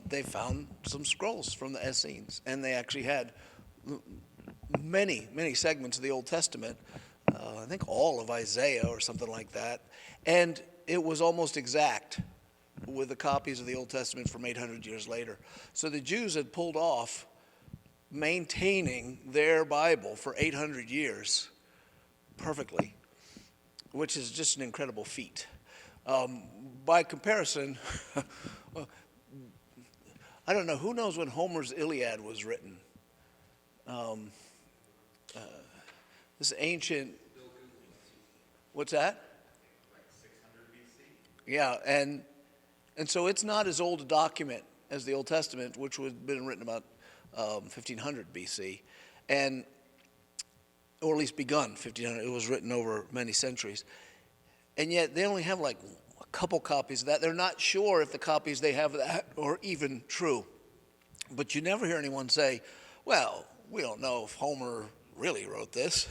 They found some scrolls from the Essenes, and they actually had many, many segments of the Old Testament, I think all of Isaiah or something like that, and it was almost exact with the copies of the Old Testament from 800 years later. So the Jews had pulled off maintaining their Bible for 800 years perfectly, which is just an incredible feat. By comparison, I don't know, who knows when Homer's Iliad was written? This ancient, what's that? Like 600 BC? Yeah, and so it's not as old a document as the Old Testament, which would have been written about 1500 BC, or at least begun 1500. It was written over many centuries. And yet they only have like a couple copies of that. They're not sure if the copies they have of that are even true. But you never hear anyone say, well, we don't know if Homer really wrote this.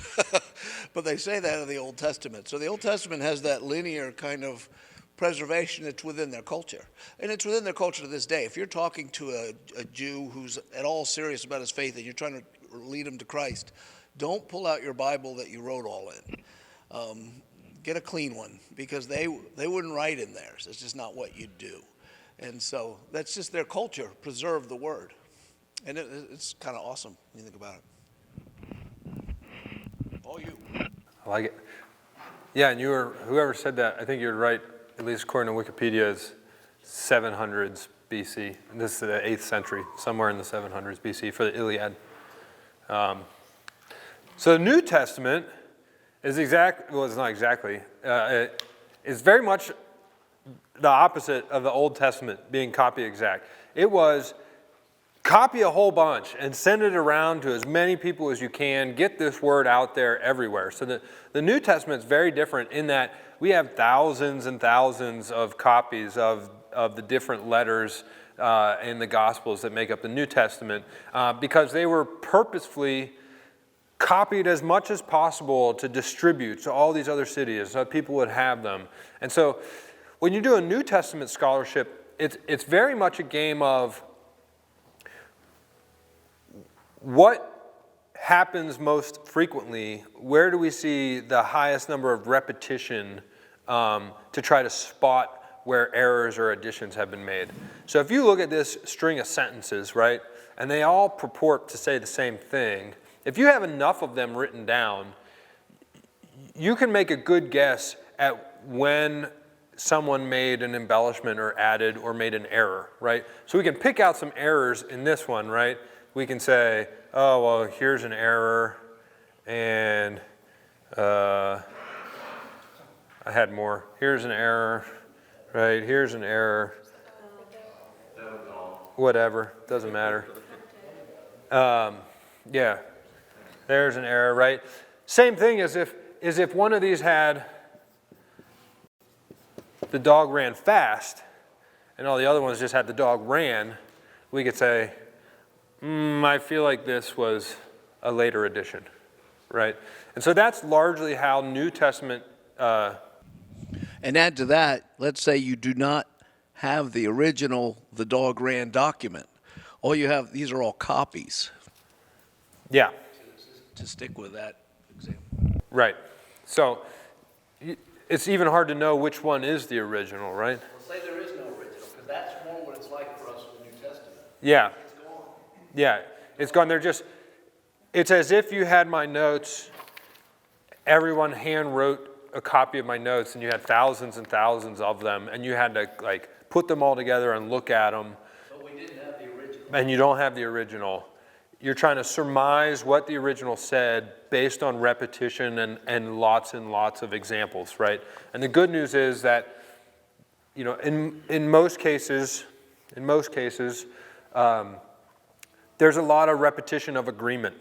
But they say that of the Old Testament. So the Old Testament has that linear kind of preservation that's within their culture. And it's within their culture to this day. If you're talking to a Jew who's at all serious about his faith and you're trying to lead him to Christ, don't pull out your Bible that you wrote all in. Get a clean one, because they wouldn't write in theirs. It's just not what you do. And so that's just their culture, preserve the word. And it's kind of awesome when you think about it. All you. I like it. Yeah, and whoever said that, I think you're right, at least according to Wikipedia, is 700s BC. And this is the 8th century, somewhere in the 700s BC for the Iliad. So the New Testament is it's not exactly, it's very much the opposite of the Old Testament being copy exact. It was copy a whole bunch and send it around to as many people as you can, get this word out there everywhere. So the New Testament is very different in that we have thousands and thousands of copies of the different letters in the Gospels that make up the New Testament because they were purposefully copied as much as possible to distribute to all these other cities so that people would have them. And so when you do a New Testament scholarship, it's very much a game of what happens most frequently, where do we see the highest number of repetition to try to spot where errors or additions have been made. So if you look at this string of sentences, right, and they all purport to say the same thing, if you have enough of them written down, you can make a good guess at when someone made an embellishment or added or made an error, right? So we can pick out some errors in this one, right? We can say, oh, well, here's an error, and I had more. Here's an error, right? Here's an error. Whatever, doesn't matter. Yeah, there's an error, right? Same thing as if one of these had the dog ran fast, and all the other ones just had the dog ran, we could say, I feel like this was a later addition, right? And so that's largely how New Testament, And add to that, let's say you do not have the original The Dog Ran document. All you have, these are all copies, yeah, to stick with that example. right. So it's even hard to know which one is the original, right? Well, say there is no original, because that's more what it's like for us in the New Testament. Yeah, It's gone. yeah, it's gone. It's as if you had my notes, everyone hand wrote a copy of my notes, and you had thousands and thousands of them, and you had to like put them all together and look at them. But we didn't have the original. And you don't have the original. You're trying to surmise what the original said based on repetition and lots of examples, right? And the good news is that, you know, in most cases, there's a lot of repetition of agreement.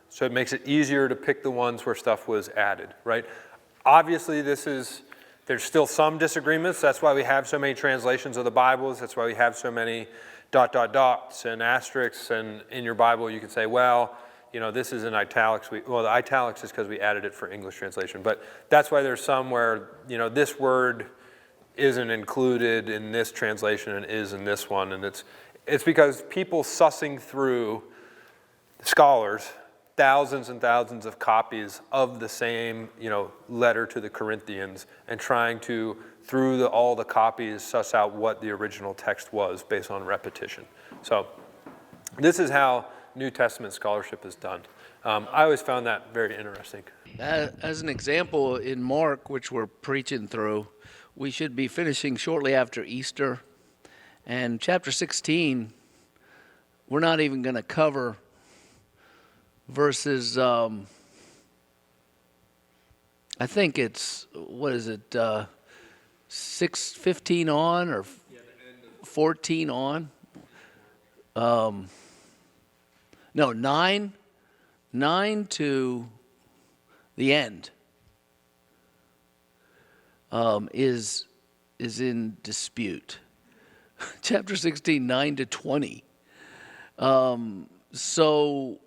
So it makes it easier to pick the ones where stuff was added, right? Obviously, there's still some disagreements. That's why we have so many translations of the Bibles. That's why we have so many ... and asterisks. And in your Bible, you can say, well, you know, this is in italics. Well, the italics is because we added it for English translation. But that's why there's some where, you know, this word isn't included in this translation and is in this one. And it's because people sussing through, scholars, thousands and thousands of copies of the same, you know, letter to the Corinthians, and trying to, through all the copies, suss out what the original text was based on repetition. So this is how New Testament scholarship is done. I always found that very interesting. As an example, in Mark, which we're preaching through, we should be finishing shortly after Easter. And chapter 16, we're not even going to cover verses, I think it's, 15 on or 14 on? No, 9 to the end is in dispute. Chapter 16, 9 to 20. So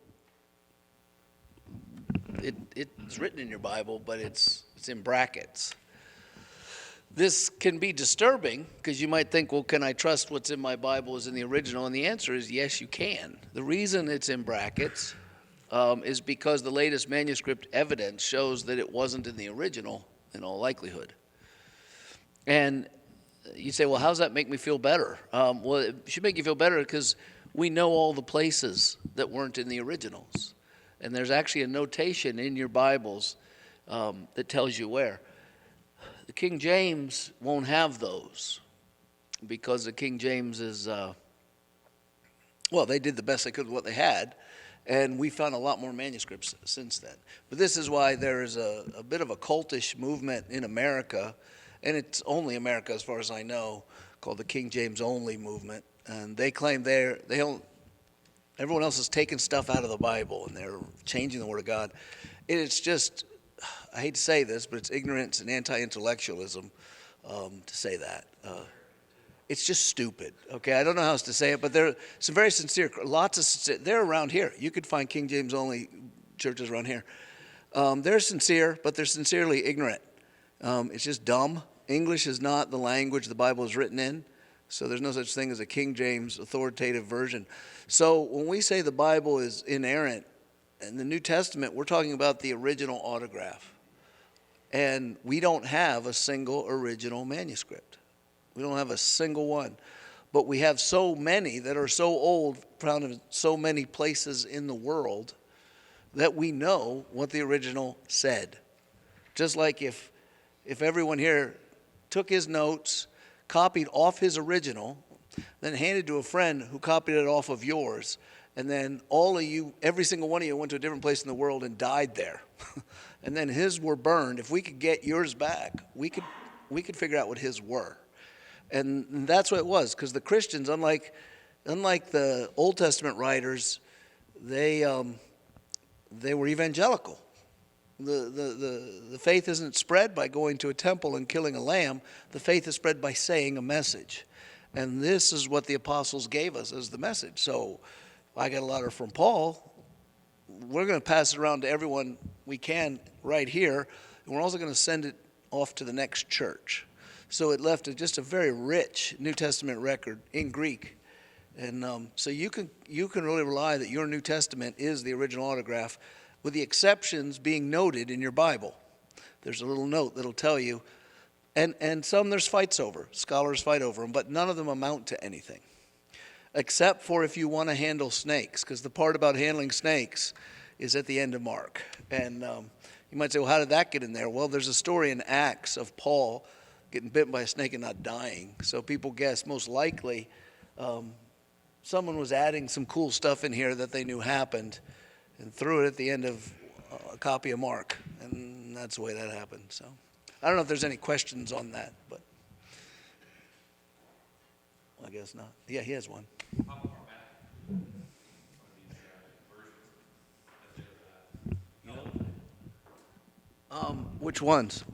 it's written in your Bible, but it's in brackets. This can be disturbing because you might think, well, can I trust what's in my Bible is in the original? And the answer is yes, you can. The reason it's in brackets is because the latest manuscript evidence shows that it wasn't in the original in all likelihood. And you say, well, how does that make me feel better? Well, it should make you feel better because we know all the places that weren't in the originals. And there's actually a notation in your Bibles that tells you where. The King James won't have those because the King James is, well, they did the best they could with what they had, and we found a lot more manuscripts since then. But this is why there is a bit of a cultish movement in America, and it's only America as far as I know, called the King James Only movement. And they claim everyone else is taking stuff out of the Bible, and they're changing the Word of God. It's just, I hate to say this, but it's ignorance and anti-intellectualism to say that. It's just stupid, okay? I don't know how else to say it, but they're some very sincere, they're around here. You could find King James only churches around here. They're sincere, but they're sincerely ignorant. It's just dumb. English is not the language the Bible is written in, so there's no such thing as a King James authoritative version. So when we say the Bible is inerrant, in the New Testament, we're talking about the original autograph. And we don't have a single original manuscript. We don't have a single one. But we have so many that are so old, found in so many places in the world, that we know what the original said. Just like if everyone here took his notes, copied off his original, then handed to a friend who copied it off of yours, and then all of you, every single one of you went to a different place in the world and died there. And then his were burned. If we could get yours back, we could figure out what his were. And that's what it was, because the Christians, unlike the Old Testament writers, they were evangelical. The faith isn't spread by going to a temple and killing a lamb. The faith is spread by saying a message. And this is what the apostles gave us as the message. So I got a letter from Paul. We're going to pass it around to everyone we can right here, and we're also going to send it off to the next church. So it left just a very rich New Testament record in Greek. And so you can really rely that your New Testament is the original autograph, with the exceptions being noted in your Bible. There's a little note that'll tell you, and some there's fights over. Scholars fight over them, but none of them amount to anything, except for if you want to handle snakes, because the part about handling snakes is at the end of Mark. And you might say, well, how did that get in there? Well, there's a story in Acts of Paul getting bitten by a snake and not dying. So people guess most likely someone was adding some cool stuff in here that they knew happened and threw it at the end of a copy of Mark. And that's the way that happened. So I don't know if there's any questions on that, but I guess not. Yeah, he has one. Which ones?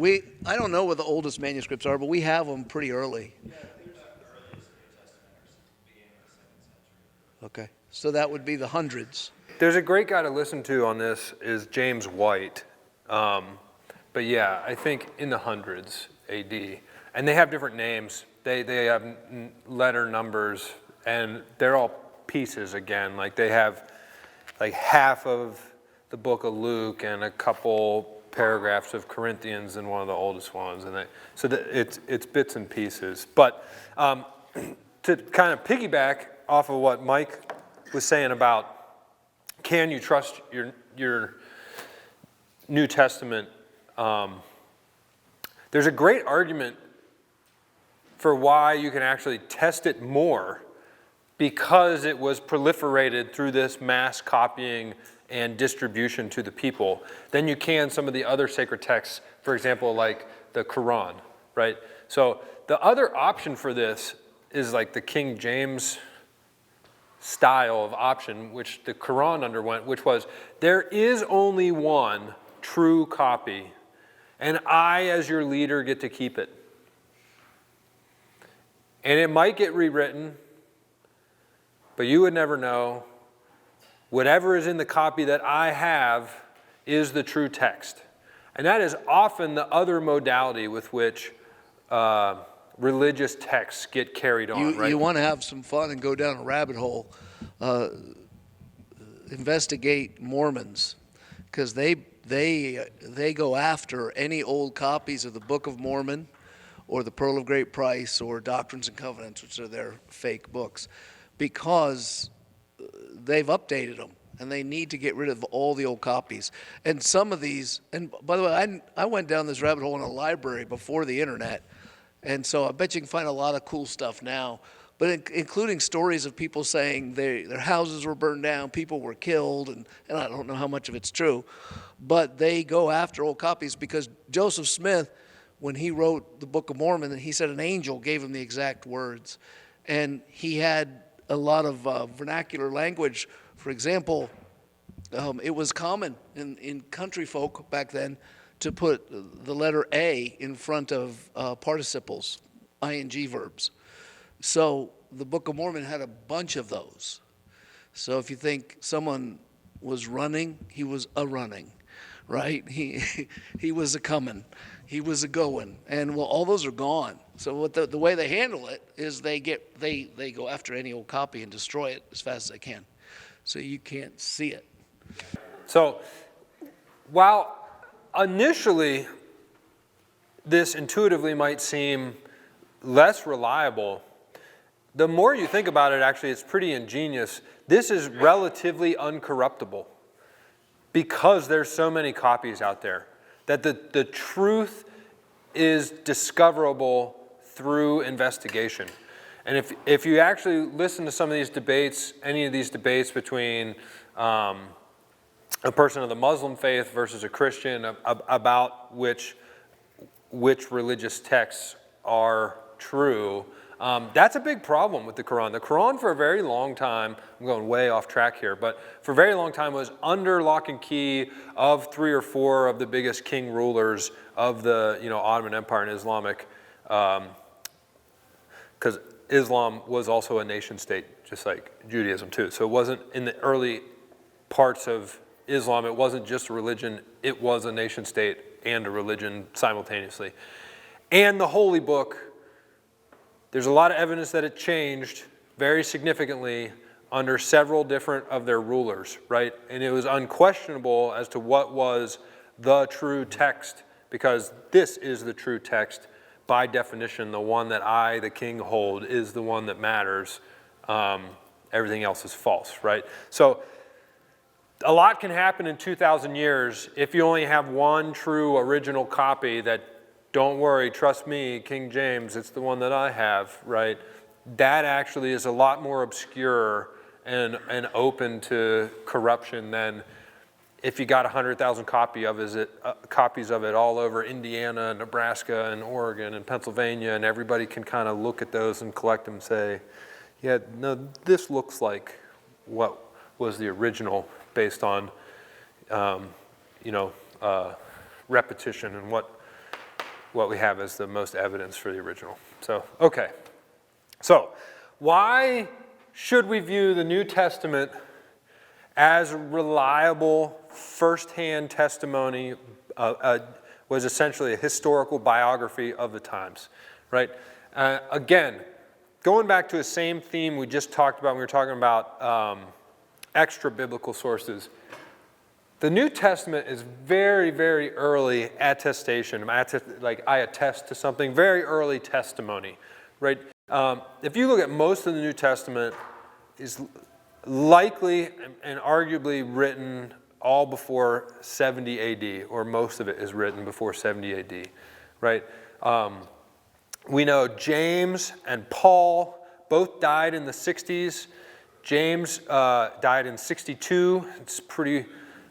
I don't know what the oldest manuscripts are, but we have them pretty early. Okay, so that would be the hundreds. There's a great guy to listen to on this is James White. But yeah, I think in the hundreds AD. And they have different names. They have letter numbers, and they're all pieces again. Like they have like half of the book of Luke and a couple paragraphs of Corinthians in one of the oldest ones. And it's bits and pieces. But to kind of piggyback off of what Mike was saying about can you trust your New Testament, there's a great argument for why you can actually test it more because it was proliferated through this mass copying and distribution to the people than you can some of the other sacred texts, for example, like the Quran, right? So the other option for this is like the King James style of option, which the Quran underwent, which was there is only one true copy, and I, as your leader, get to keep it. And it might get rewritten, but you would never know. Whatever is in the copy that I have is the true text. And that is often the other modality with which religious texts get carried on, right? You want to have some fun and go down a rabbit hole, investigate Mormons, because they go after any old copies of the Book of Mormon or the Pearl of Great Price or Doctrines and Covenants, which are their fake books, because they've updated them and they need to get rid of all the old copies. And some of these, and by the way, I went down this rabbit hole in a library before the internet, and so I bet you can find a lot of cool stuff now, but including stories of people saying their houses were burned down, people were killed, and I don't know how much of it's true, but they go after old copies because Joseph Smith, when he wrote the Book of Mormon, he said an angel gave him the exact words, and he had a lot of vernacular language. For example, it was common in country folk back then to put the letter A in front of participles, ing verbs. So the Book of Mormon had a bunch of those. So if you think someone was running, he was a running, right? He was a coming, he was a going, and well, all those are gone. So what the way they handle it is they go after any old copy and destroy it as fast as they can, so you can't see it. So while initially this intuitively might seem less reliable, the more you think about it, actually, it's pretty ingenious. This is relatively uncorruptible because there's so many copies out there that the truth is discoverable through investigation. And if you actually listen to some of these debates, any of these debates between a person of the Muslim faith versus a Christian about which religious texts are true, that's a big problem with the Quran. The Quran for a very long time, I'm going way off track here, but for a very long time was under lock and key of 3 or 4 of the biggest king rulers of the Ottoman Empire and Islamic, because Islam was also a nation state, just like Judaism too. So it wasn't in the early parts of Islam, it wasn't just a religion, it was a nation state and a religion simultaneously. And the Holy Book, there's a lot of evidence that it changed very significantly under several different of their rulers, right? And it was unquestionable as to what was the true text, because this is the true text. By definition, the one that I, the king, hold is the one that matters. Everything else is false, right? So a lot can happen in 2,000 years if you only have one true original copy that, don't worry, trust me, King James, it's the one that I have, right? That actually is a lot more obscure and open to corruption than if you got 100,000 copies of it all over Indiana, Nebraska, and Oregon, and Pennsylvania, and everybody can kind of look at those and collect them and say, yeah, no, this looks like what was the original based on, repetition and what we have as the most evidence for the original. So, okay. So, why should we view the New Testament as reliable, first-hand testimony, was essentially a historical biography of the times, right? Again, going back to the same theme we just talked about when we were talking about extra-biblical sources, the New Testament is very, very early attestation. Like I attest to something, very early testimony, right? If you look at most of the New Testament, is likely and arguably written all before 70 AD, or most of it is written before 70 AD, right? We know James and Paul both died in the 60s. James died in 62.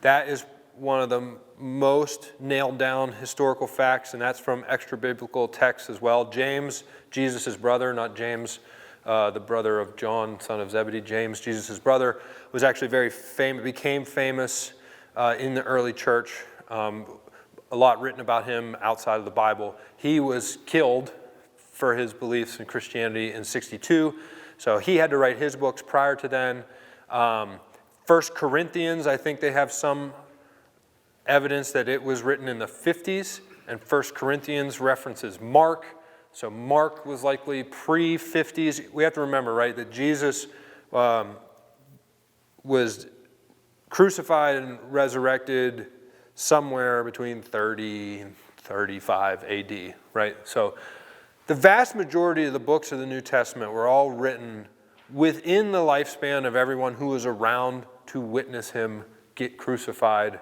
That is one of the most nailed down historical facts, and that's from extra biblical texts as well. James, Jesus' brother, not James, the brother of John, son of Zebedee. James, Jesus' brother, was actually very famous, became famous in the early church. A lot written about him outside of the Bible. He was killed for his beliefs in Christianity in 62, so he had to write his books prior to then. 1 Corinthians, I think they have some evidence that it was written in the 50s, and 1 Corinthians references Mark. So Mark was likely pre-50s. We have to remember, right, that Jesus was crucified and resurrected somewhere between 30 and 35 AD, right? So the vast majority of the books of the New Testament were all written within the lifespan of everyone who was around to witness him get crucified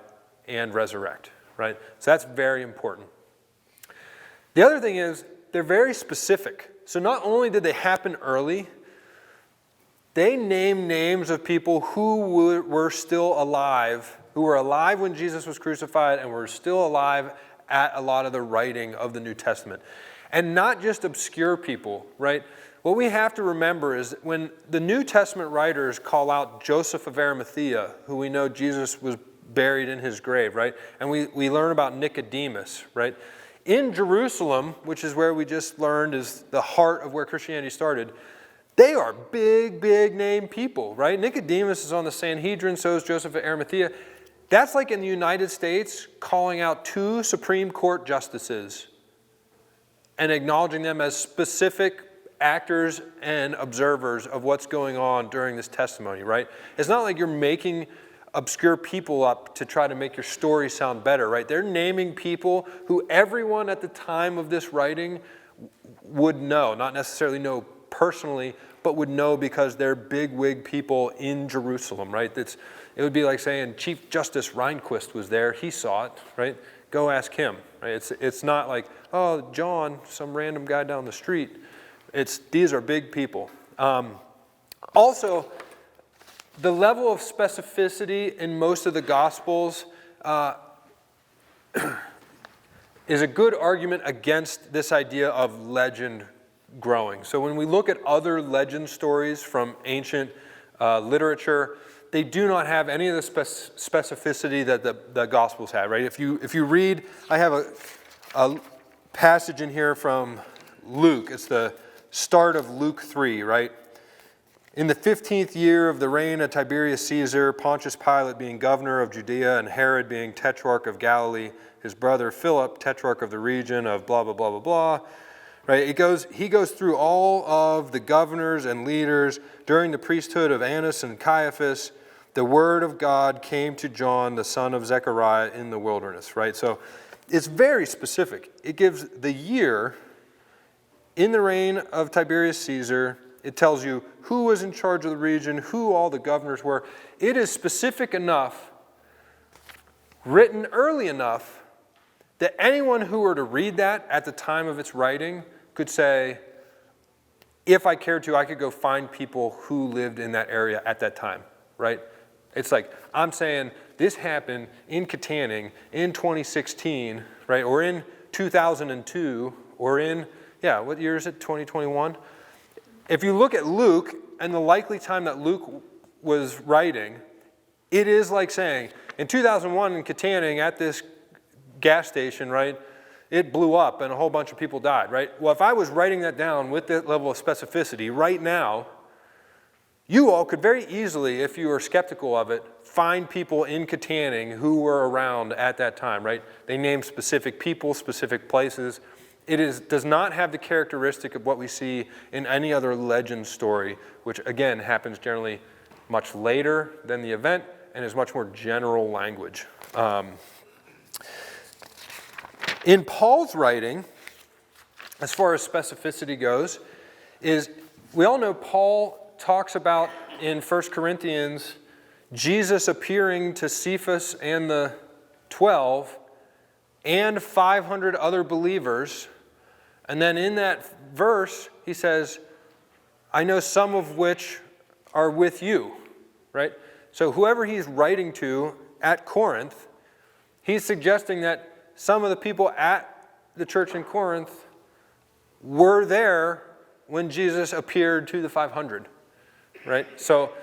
and resurrect, right? So that's very important. The other thing is, they're very specific. So not only did they happen early, they name names of people who were still alive, who were alive when Jesus was crucified and were still alive at a lot of the writing of the New Testament. And not just obscure people, right? What we have to remember is that when the New Testament writers call out Joseph of Arimathea, who we know Jesus was buried in his grave, right? And we learn about Nicodemus, right? In Jerusalem, which is where we just learned is the heart of where Christianity started, they are big, big name people, right? Nicodemus is on the Sanhedrin, so is Joseph of Arimathea. That's like in the United States calling out 2 Supreme Court justices and acknowledging them as specific actors and observers of what's going on during this testimony, right? It's not like you're making obscure people up to try to make your story sound better, right? They're naming people who everyone at the time of this writing would know, not necessarily know personally, but would know because they're bigwig people in Jerusalem, right? It would be like saying Chief Justice Rehnquist was there, he saw it, right? Go ask him, right? It's not like, oh, John, some random guy down the street. These are big people. Also, the level of specificity in most of the Gospels is a good argument against this idea of legend growing. So when we look at other legend stories from ancient literature, they do not have any of the specificity that the Gospels have, right? If you read, I have a passage in here from Luke. It's the start of Luke 3, right? In the 15th year of the reign of Tiberius Caesar, Pontius Pilate being governor of Judea and Herod being tetrarch of Galilee, his brother Philip, tetrarch of the region of blah, blah, blah, blah, blah. Right? He goes through all of the governors and leaders during the priesthood of Annas and Caiaphas. The word of God came to John, the son of Zechariah, in the wilderness. Right? So it's very specific. It gives the year in the reign of Tiberius Caesar. It tells you who was in charge of the region, who all the governors were. It is specific enough, written early enough, that anyone who were to read that at the time of its writing could say, if I cared to, I could go find people who lived in that area at that time, right? It's like, I'm saying this happened in Katanning in 2016, right? Or in 2002, or in, what year is it, 2021? If you look at Luke and the likely time that Luke was writing, it is like saying, in 2001 in Katanning at this gas station, right, it blew up and a whole bunch of people died, right? Well, if I was writing that down with that level of specificity right now, you all could very easily, if you were skeptical of it, find people in Katanning who were around at that time, right? They named specific people, specific places. It does not have the characteristic of what we see in any other legend story, which again happens generally much later than the event and is much more general language. In Paul's writing, as far as specificity goes, is we all know Paul talks about in 1 Corinthians Jesus appearing to Cephas and the 12 and 500 other believers. And then in that verse, he says, I know some of which are with you, right? So whoever he's writing to at Corinth, he's suggesting that some of the people at the church in Corinth were there when Jesus appeared to the 500, right? So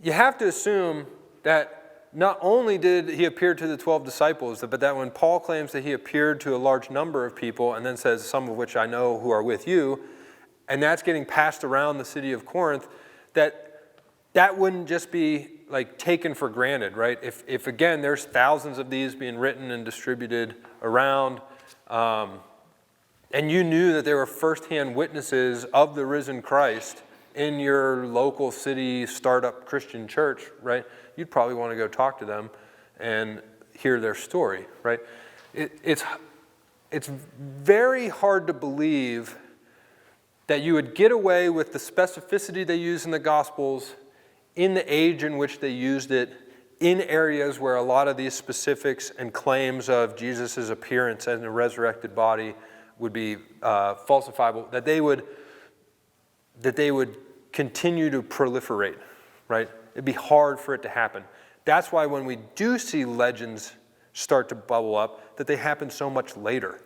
you have to assume that not only did he appear to the 12 disciples, but that when Paul claims that he appeared to a large number of people and then says, some of which I know who are with you, and that's getting passed around the city of Corinth, that wouldn't just be like taken for granted, right? If again, there's thousands of these being written and distributed around, and you knew that there were firsthand witnesses of the risen Christ in your local city startup Christian church, right? You'd probably want to go talk to them and hear their story, right? It's very hard to believe that you would get away with the specificity they use in the Gospels in the age in which they used it, in areas where a lot of these specifics and claims of Jesus' appearance in a resurrected body would be falsifiable, that they would continue to proliferate, right? It'd be hard for it to happen. That's why when we do see legends start to bubble up, that they happen so much later.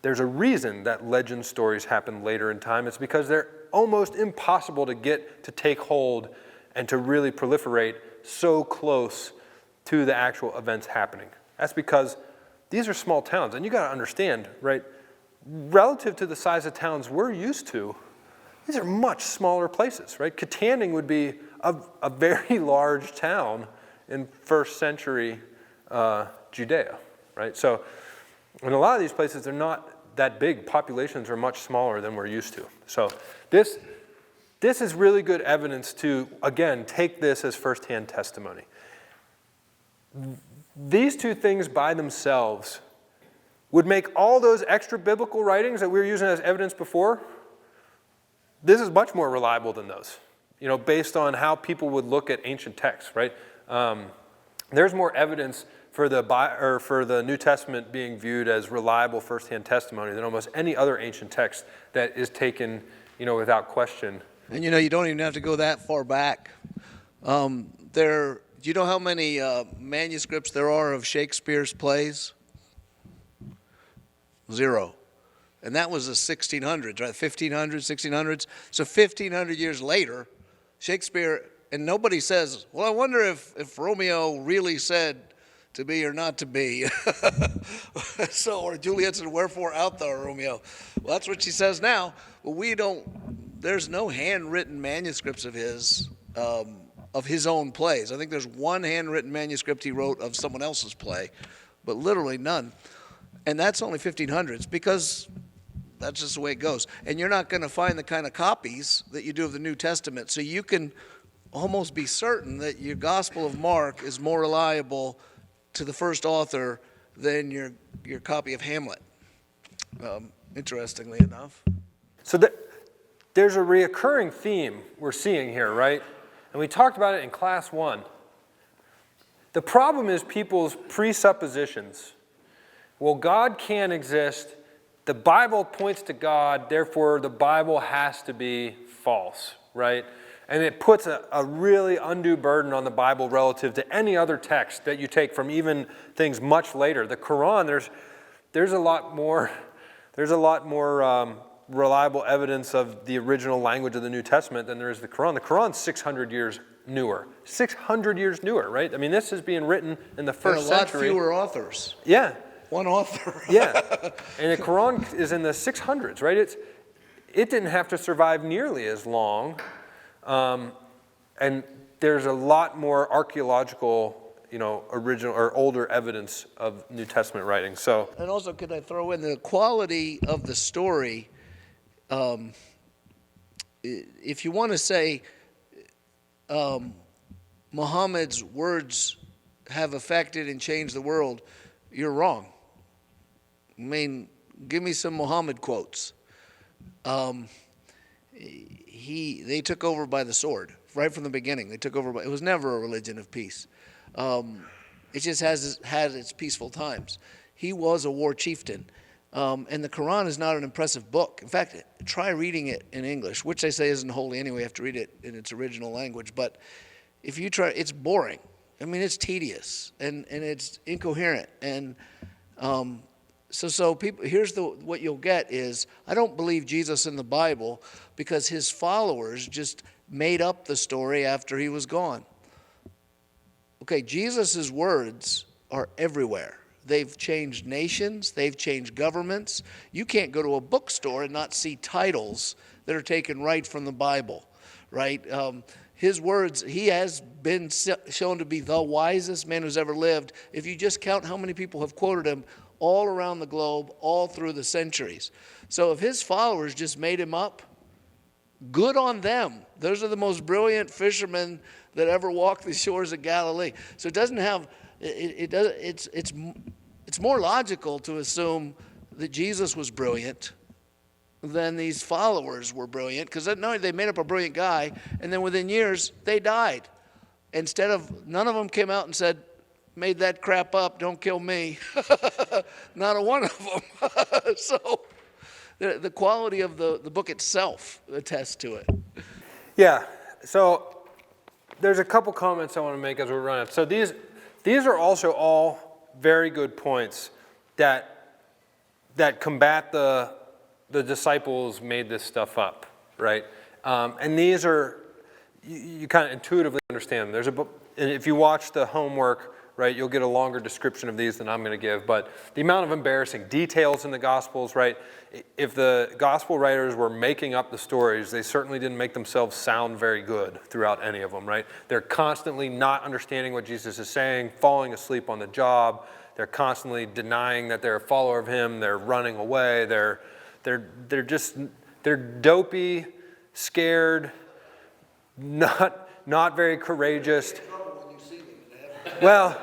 There's a reason that legend stories happen later in time. It's because they're almost impossible to get to take hold and to really proliferate so close to the actual events happening. That's because these are small towns, and you got to understand, right? Relative to the size of towns we're used to, these are much smaller places, right? Katanning would be a very large town in first century Judea, right? So in a lot of these places, they're not that big. Populations are much smaller than we're used to. So this is really good evidence to, again, take this as firsthand testimony. These two things by themselves would make all those extra biblical writings that we were using as evidence before, this is much more reliable than those, based on how people would look at ancient texts, right? There's more evidence for the New Testament being viewed as reliable firsthand testimony than almost any other ancient text that is taken, without question. And you don't even have to go that far back. Do you know how many manuscripts there are of Shakespeare's plays? 0. And that was the 1600s, right? 1500s, 1600s. So 1500 years later, Shakespeare, and nobody says, well, I wonder if Romeo really said to be or not to be. Or Juliet said, wherefore art thou, Romeo? Well, that's what she says now. But we don't there's no handwritten manuscripts of his own plays. I think there's one handwritten manuscript he wrote of someone else's play, but literally none. And that's only 1500s, because that's just the way it goes. And you're not going to find the kind of copies that you do of the New Testament. So you can almost be certain that your Gospel of Mark is more reliable to the first author than your copy of Hamlet, interestingly enough. So there's a reoccurring theme we're seeing here, right? And we talked about it in class 1. The problem is people's presuppositions. Well, God can't exist. The Bible points to God, therefore the Bible has to be false, right? And it puts a really undue burden on the Bible relative to any other text that you take from even things much later. The Quran, there's a lot more reliable evidence of the original language of the New Testament than there is the Quran. The Quran's 600 years newer. 600 years newer, right? I mean, this is being written in the first There are a lot century. fewer authors. Yeah. One author. Yeah. And the Quran is in the 600s, right? It didn't have to survive nearly as long. And there's a lot more archaeological, original or older evidence of New Testament writing. So, And also, could I throw in the quality of the story? If you want to say Muhammad's words have affected and changed the world, you're wrong. I mean, give me some Muhammad quotes. They took over by the sword right from the beginning. They took over it was never a religion of peace. It just had its peaceful times. He was a war chieftain. And the Quran is not an impressive book. In fact, try reading it in English, which they say isn't holy anyway. You have to read it in its original language. But if you try, it's boring. I mean, it's tedious and it's incoherent. And so people, here's what you'll get is, I don't believe Jesus in the Bible because his followers just made up the story after he was gone. Okay, Jesus' words are everywhere. They've changed nations. They've changed governments. You can't go to a bookstore and not see titles that are taken right from the Bible, right? His words, he has been shown to be the wisest man who's ever lived. If you just count how many people have quoted him all around the globe, all through the centuries. So if his followers just made him up, good on them. Those are the most brilliant fishermen that ever walked the shores of Galilee. So it doesn't have, it's more logical to assume that Jesus was brilliant than these followers were brilliant, because they made up a brilliant guy, and then within years, they died. None of them came out and said, made that crap up, don't kill me. Not a one of them. So the quality of the book itself attests to it. yeah. So there's a couple comments I want to make as we run it. So these are also all very good points that combat the disciples made this stuff up, right? And these are, you kind of intuitively understand them. There's a book, and if you watch the homework, right, you'll get a longer description of these than I'm going to give. But the amount of embarrassing details in the Gospels, right? If the Gospel writers were making up the stories, they certainly didn't make themselves sound very good throughout any of them, right? They're constantly not understanding what Jesus is saying, falling asleep on the job. They're constantly denying that they're a follower of him. They're running away. They're dopey, scared, not very courageous. Well,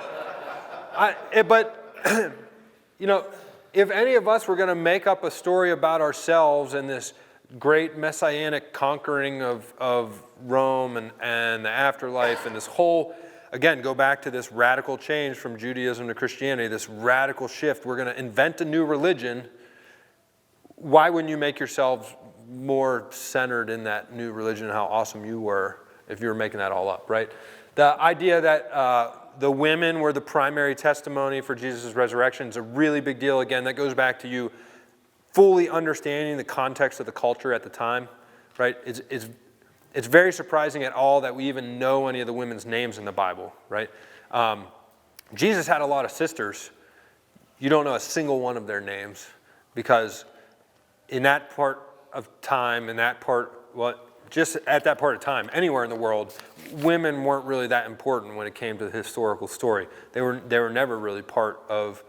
if any of us were going to make up a story about ourselves and this great messianic conquering of Rome and the afterlife and this whole, again, go back to this radical change from Judaism to Christianity, this radical shift, we're going to invent a new religion. Why wouldn't you make yourselves more centered in that new religion and how awesome you were if you were making that all up, right? The idea that the women were the primary testimony for Jesus' resurrection is a really big deal. Again, that goes back to you fully understanding the context of the culture at the time, right? It's very surprising at all that we even know any of the women's names in the Bible, right? Jesus had a lot of sisters. You don't know a single one of their names because in that part of time, in that part well, just at that part of time, anywhere in the world, women weren't really that important when it came to the historical story. They were never really part of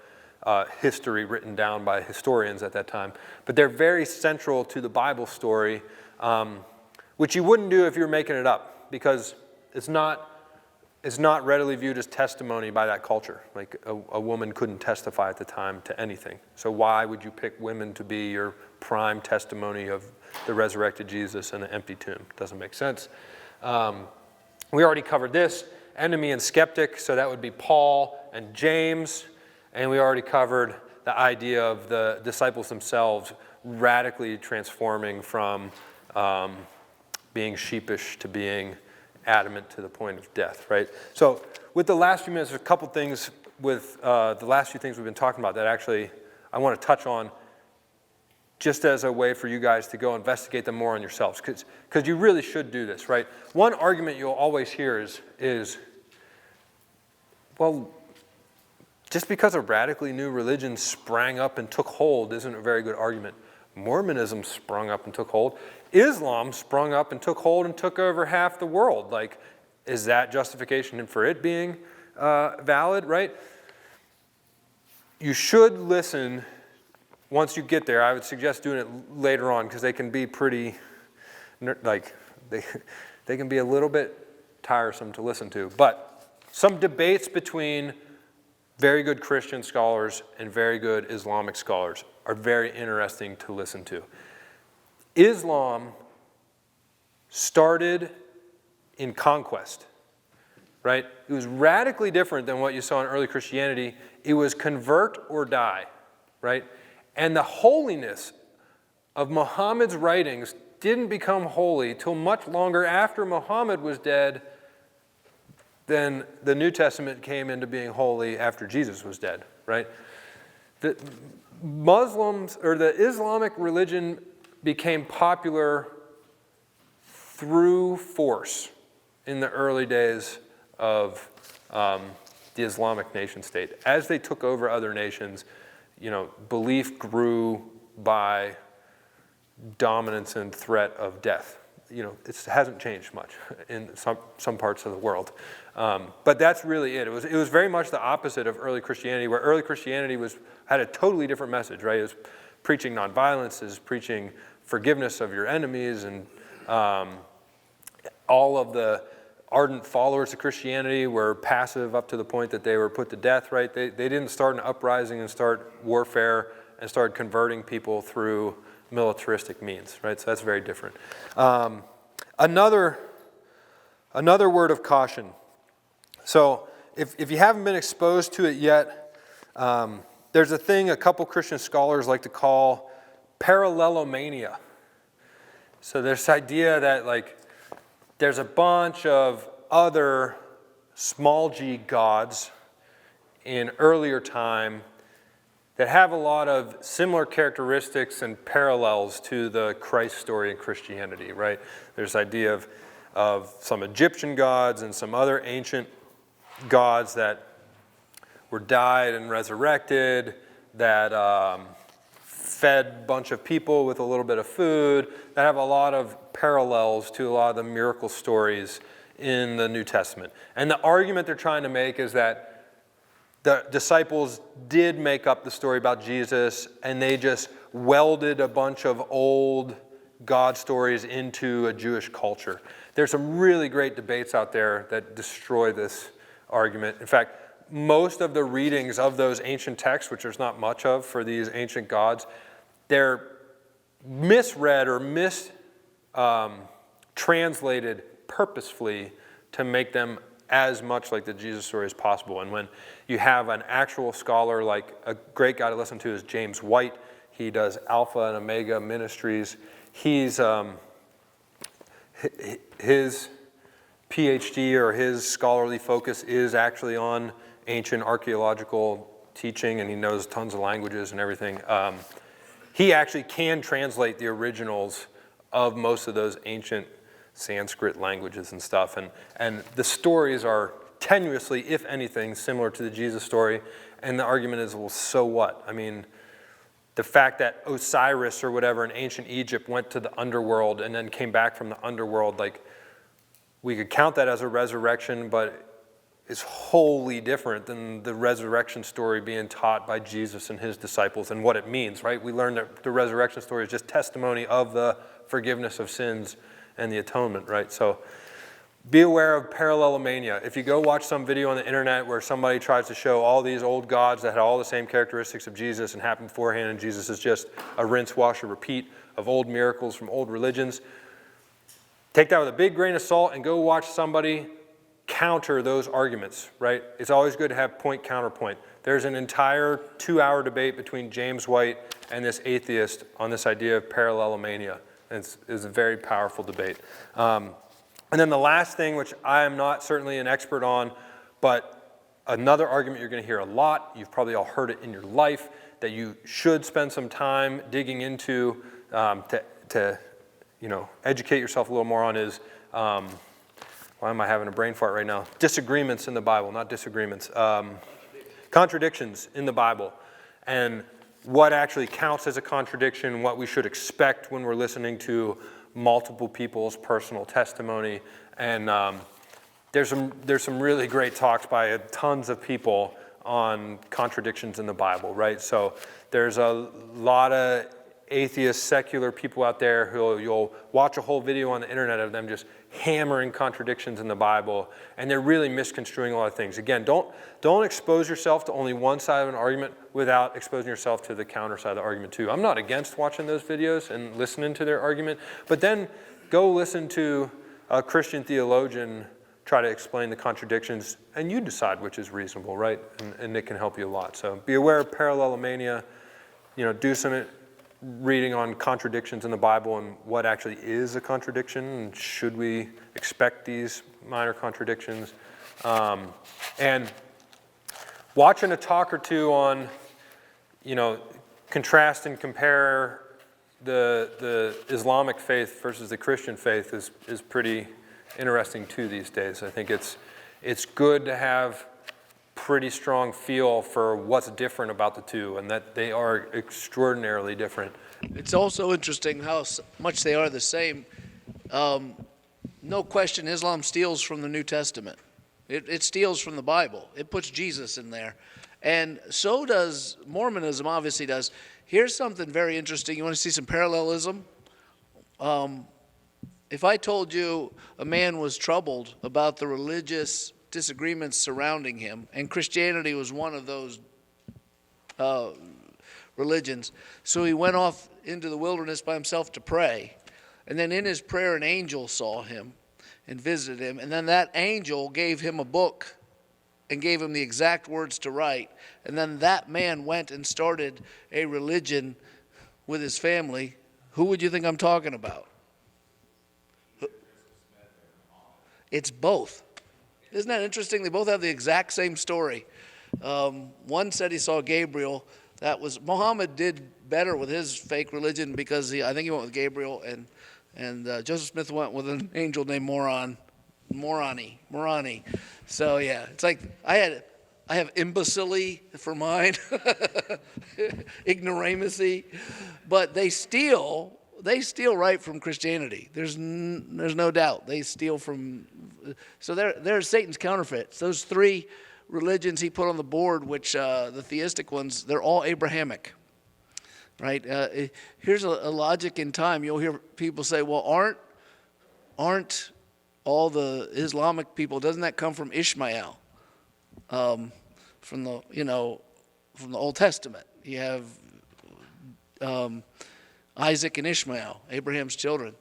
history written down by historians at that time. But they're very central to the Bible story, which you wouldn't do if you were making it up, because it's not readily viewed as testimony by that culture. Like a woman couldn't testify at the time to anything. So why would you pick women to be your prime testimony of the resurrected Jesus and the empty tomb? Doesn't make sense. We already covered this, enemy and skeptic, so that would be Paul and James. And we already covered the idea of the disciples themselves radically transforming from being sheepish to being adamant to the point of death, right? So with the last few minutes, there's a couple things with the last few things we've been talking about that actually I want to touch on just as a way for you guys to go investigate them more on yourselves, because you really should do this, right? One argument you'll always hear is, well, just because a radically new religion sprang up and took hold isn't a very good argument. Mormonism sprung up and took hold. Islam sprung up and took hold and took over half the world. Like, is that justification for it being valid, right? You should listen once you get there. I would suggest doing it later on because they can be pretty, like, they can be a little bit tiresome to listen to. But some debates between very good Christian scholars and very good Islamic scholars are very interesting to listen to. Islam started in conquest, right? It was radically different than what you saw in early Christianity. It was convert or die, right? And the holiness of Muhammad's writings didn't become holy till much longer after Muhammad was dead. Then the New Testament came into being holy after Jesus was dead, right? The Muslims, or the Islamic religion, became popular through force in the early days of the Islamic nation state. As they took over other nations, belief grew by dominance and threat of death. It hasn't changed much in some parts of the world. But that's really it. It was very much the opposite of early Christianity, where early Christianity had a totally different message, right? It was preaching nonviolence, it was preaching forgiveness of your enemies, and all of the ardent followers of Christianity were passive up to the point that they were put to death, right? They didn't start an uprising and start warfare and start converting people through militaristic means, right? So that's very different. Another word of caution. So if you haven't been exposed to it yet, there's a thing a couple Christian scholars like to call parallelomania. So there's this idea that there's a bunch of other small g gods in earlier time that have a lot of similar characteristics and parallels to the Christ story in Christianity, right? There's the idea of some Egyptian gods and some other ancient gods that were died and resurrected, that fed a bunch of people with a little bit of food, that have a lot of parallels to a lot of the miracle stories in the New Testament. And the argument they're trying to make is that the disciples did make up the story about Jesus, and they just welded a bunch of old God stories into a Jewish culture. There's some really great debates out there that destroy this argument. In fact, most of the readings of those ancient texts, which there's not much of for these ancient gods, they're misread or mistranslated purposefully to make them as much like the Jesus story as possible. And when you have an actual scholar, like a great guy to listen to is James White. He does Alpha and Omega Ministries. He's his PhD or his scholarly focus is actually on ancient archaeological teaching, and he knows tons of languages and everything. He actually can translate the originals of most of those ancient Sanskrit languages and stuff, and the stories are tenuously, if anything, similar to the Jesus story, and the argument is, well, so what? I mean, the fact that Osiris or whatever in ancient Egypt went to the underworld and then came back from the underworld, like, we could count that as a resurrection, but it's wholly different than the resurrection story being taught by Jesus and his disciples and what it means, right? We learned that the resurrection story is just testimony of the forgiveness of sins and the atonement, right? So be aware of parallelomania. If you go watch some video on the internet where somebody tries to show all these old gods that had all the same characteristics of Jesus and happened beforehand, and Jesus is just a rinse, wash, or repeat of old miracles from old religions, take that with a big grain of salt and go watch somebody counter those arguments, right? It's always good to have point counterpoint. There's an entire 2-hour debate between James White and this atheist on this idea of parallelomania. And it's a very powerful debate. And then the last thing, which I am not certainly an expert on, but another argument you're going to hear a lot, you've probably all heard it in your life, that you should spend some time digging into to educate yourself a little more on is, why am I having a brain fart right now? Disagreements in the Bible, not disagreements. Contradictions in the Bible. And what actually counts as a contradiction, what we should expect when we're listening to multiple people's personal testimony. And there's some really great talks by tons of people on contradictions in the Bible, right? So there's a lot of atheist, secular people out there who you'll watch a whole video on the internet of them just hammering contradictions in the Bible, and they're really misconstruing a lot of things. Again, don't expose yourself to only one side of an argument without exposing yourself to the counter side of the argument too. I'm not against watching those videos and listening to their argument, but then go listen to a Christian theologian try to explain the contradictions, and you decide which is reasonable, right? And it can help you a lot. So be aware of parallelomania, do some reading on contradictions in the Bible and what actually is a contradiction, and should we expect these minor contradictions. And watching a talk or two on, contrast and compare the Islamic faith versus the Christian faith is pretty interesting too these days. I think it's good to have pretty strong feel for what's different about the two, and that they are extraordinarily different. It's also interesting how much they are the same. No question, Islam steals from the New Testament. It steals from the Bible. It puts Jesus in there. And so does Mormonism, obviously does. Here's something very interesting. You want to see some parallelism? If I told you a man was troubled about the religious disagreements surrounding him, and Christianity was one of those religions, so he went off into the wilderness by himself to pray, and then in his prayer an angel saw him and visited him, and then that angel gave him a book and gave him the exact words to write, and then that man went and started a religion with his family. Who would you think I'm talking about? It's both. Isn't that interesting? They both have the exact same story. One said he saw Gabriel. Muhammad did better with his fake religion because I think he went with Gabriel, and Joseph Smith went with an angel named Moroni. So yeah, it's like I have imbecile for mine, ignoramucy, but they steal right from Christianity. There's no doubt they steal from. So they're Satan's counterfeits. Those three religions he put on the board, which the theistic ones, they're all Abrahamic, right? Here's a logic in time. You'll hear people say, "Well, aren't all the Islamic people? Doesn't that come from Ishmael, from the Old Testament? You have Isaac and Ishmael, Abraham's children.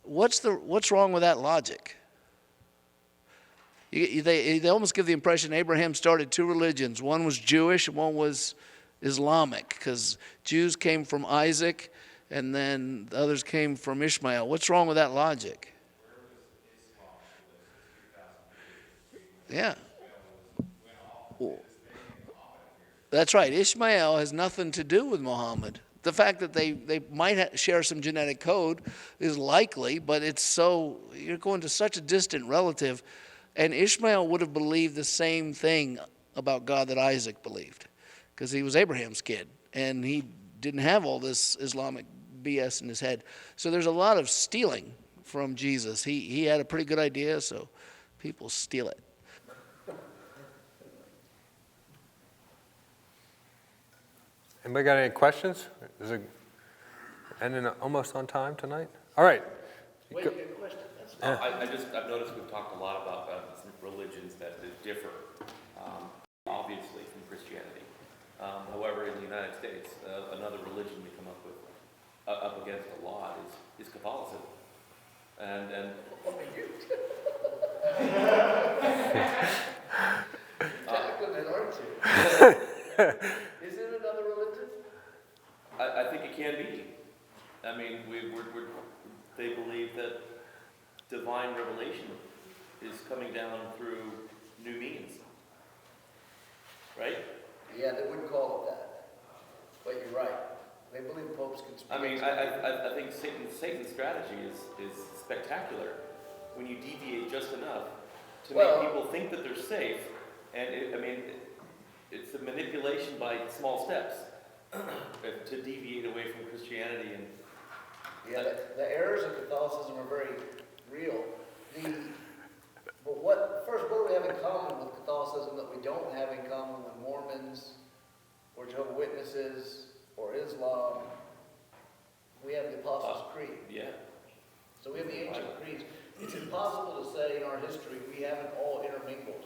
What's wrong with that logic? They almost give the impression Abraham started two religions. One was Jewish and one was Islamic, because Jews came from Isaac and then the others came from Ishmael. What's wrong with that logic? Yeah. That's right. Ishmael has nothing to do with Muhammad. The fact that they might share some genetic code is likely, but you're going to such a distant relative. And Ishmael would have believed the same thing about God that Isaac believed, because he was Abraham's kid. and he didn't have all this Islamic BS in his head. So there's a lot of stealing from Jesus. He had a pretty good idea, so people steal it. Anybody got any questions? Is it ending almost on time tonight? All right. Wait, you got a question? That's fine. I've noticed we've talked a lot about some religions that differ, obviously, from Christianity. However, in the United States, another religion we come up with, up against a lot is Catholicism. And Tackling it, aren't you? Is it another religion? I think it can be. I mean, they believe that divine revelation is coming down through new means, right? Yeah, they wouldn't call it that. But you're right. They believe popes can speak. I mean, I think Satan's strategy is spectacular when you deviate just enough to make people think that they're safe, and it's a manipulation by small steps to deviate away from Christianity. And Yeah, the errors of Catholicism are very real. But what do we have in common with Catholicism that we don't have in common with Mormons or Jehovah's Witnesses or Islam? We have the Apostles' Creed. yeah, So we have the ancient creeds. It's impossible to say in our history we haven't all intermingled.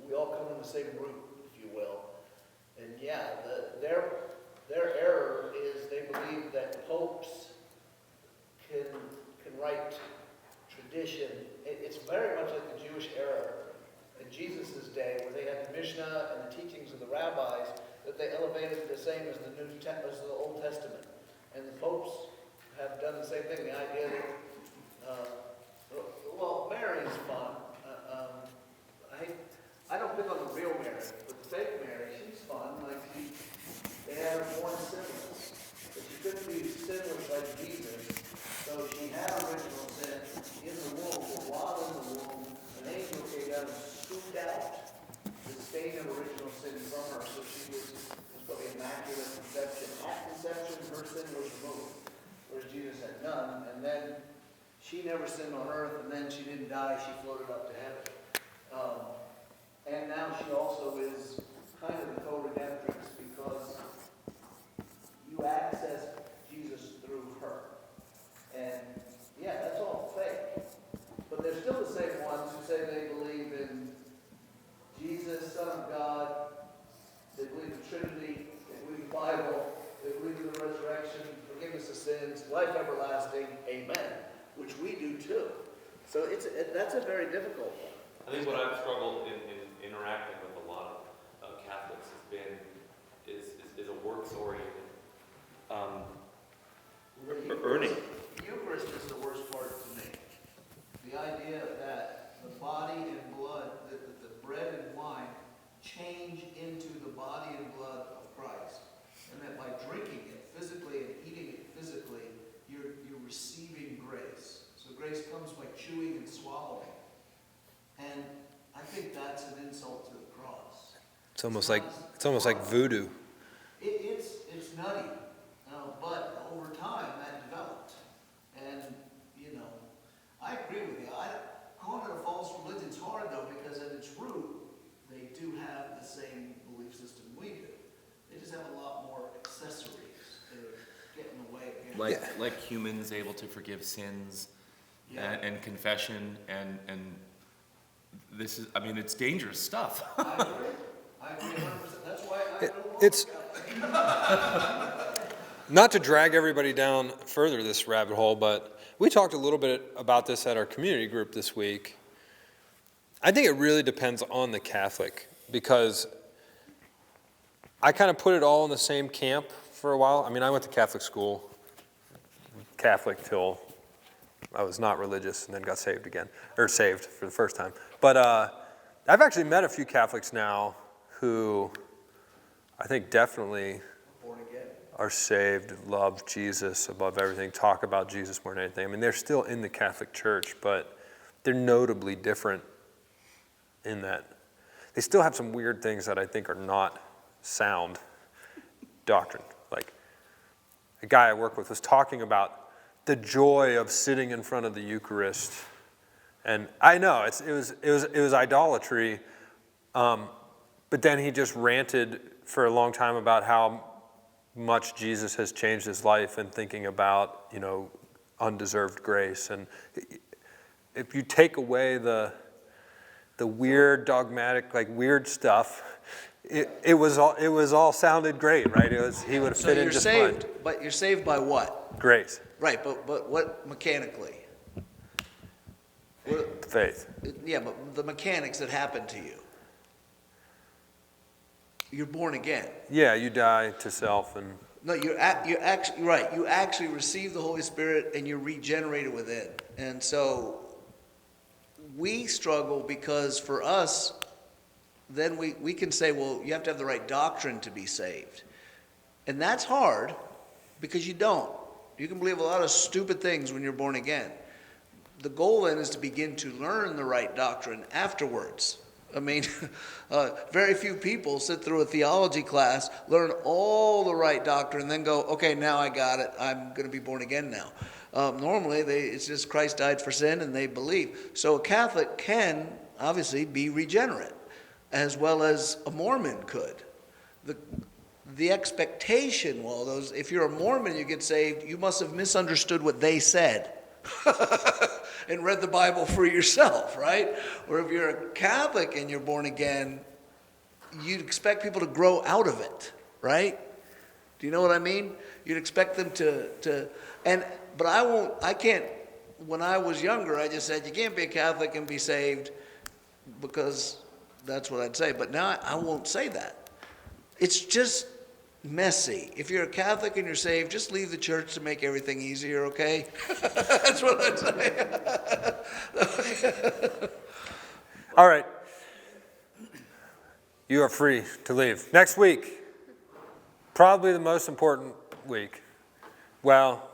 We all come from the same root, if you will. And yeah, their error is they believe that popes can write tradition. It's very much like the Jewish era in Jesus' day, where they had the Mishnah and the teachings of the rabbis that they elevated the same as the Old Testament. And the popes have done the same thing. The idea that, Mary is fun. I don't pick on the real Mary, but the fake Mary, she's fun. Like they had her born sinless, but she couldn't be sinless like Jesus. So she had original sin in the womb, but while in the womb, an angel came down and scooped out the stain of original sin from her. So she was probably immaculate conception. At conception, her sin was removed, whereas Jesus had none. And then she never sinned on earth, and then she didn't die. She floated up to heaven. And now she also is kind of the co-redemptrix because you access Jesus through her. And yeah, that's all fake. But they're still the same ones who say they believe in Jesus, Son of God. They believe in the Trinity. They believe in the Bible. They believe in the resurrection, forgiveness of sins, life everlasting. Amen. Which we do too. So that's a very difficult one. I think what I've struggled in interacting with a lot of Catholics is a works-oriented earning. The Eucharist is the worst part to me. The idea that the body and blood, that the bread and wine change into the body and blood of Christ, and that by drinking it physically and eating it physically, you're receiving grace. So grace comes by chewing and swallowing. And I think that's an insult to the cross. It's almost like voodoo. It's nutty, but over time that developed. And, I agree with you. Calling it a false religion's hard though, because at its root, they do have the same belief system we do. They just have a lot more accessories that are getting in the way of like humans able to forgive sins Yeah. and confession and this is, it's dangerous stuff. I agree 100%. That's why I don't want It's to. not to drag everybody down further this rabbit hole, but we talked a little bit about this at our community group this week. I think it really depends on the Catholic, because I kind of put it all in the same camp for a while. I went to Catholic school, Catholic till I was not religious and then got saved for the first time. But I've actually met a few Catholics now who I think definitely Born again. are saved, love Jesus above everything, talk about Jesus more than anything. They're still in the Catholic Church, but they're notably different in that they still have some weird things that I think are not sound doctrine. Like, a guy I work with was talking about the joy of sitting in front of the Eucharist. And I know it was idolatry, but then he just ranted for a long time about how much Jesus has changed his life and thinking about, undeserved grace. And if you take away the weird dogmatic, like weird stuff, it was all sounded great, right? He would have fit in just fine. So you're saved, but you're saved by what? Grace, Right, but what mechanically? faith. Yeah, but the mechanics that happen to you. You're born again. Yeah, you die to self and. No, you're actually right. You actually receive the Holy Spirit and you're regenerated within. And so we struggle because for us, then we can say, well, you have to have the right doctrine to be saved. And that's hard because you don't. You can believe a lot of stupid things when you're born again. The goal then is to begin to learn the right doctrine afterwards. I mean, very few people sit through a theology class, learn all the right doctrine, and then go, okay, now I got it. I'm going to be born again now. Normally, it's just Christ died for sin, and they believe. So a Catholic can, obviously, be regenerate, as well as a Mormon could. The expectation, if you're a Mormon, you get saved, you must have misunderstood what they said. And read the Bible for yourself, right? Or if you're a Catholic and you're born again, you'd expect people to grow out of it, right? Do you know what I mean? You'd expect them but I can't, when I was younger, I just said, you can't be a Catholic and be saved because that's what I'd say. But now I won't say that. It's just messy. If you're a Catholic and you're saved, just leave the church to make everything easier, okay? That's what I'd say. All right. You are free to leave. Next week, probably the most important week. Well,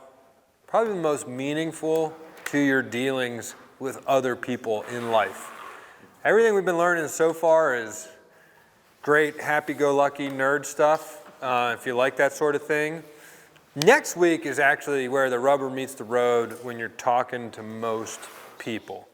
probably the most meaningful to your dealings with other people in life. Everything we've been learning so far is great, happy-go-lucky nerd stuff. If you like that sort of thing. Next week is actually where the rubber meets the road when you're talking to most people.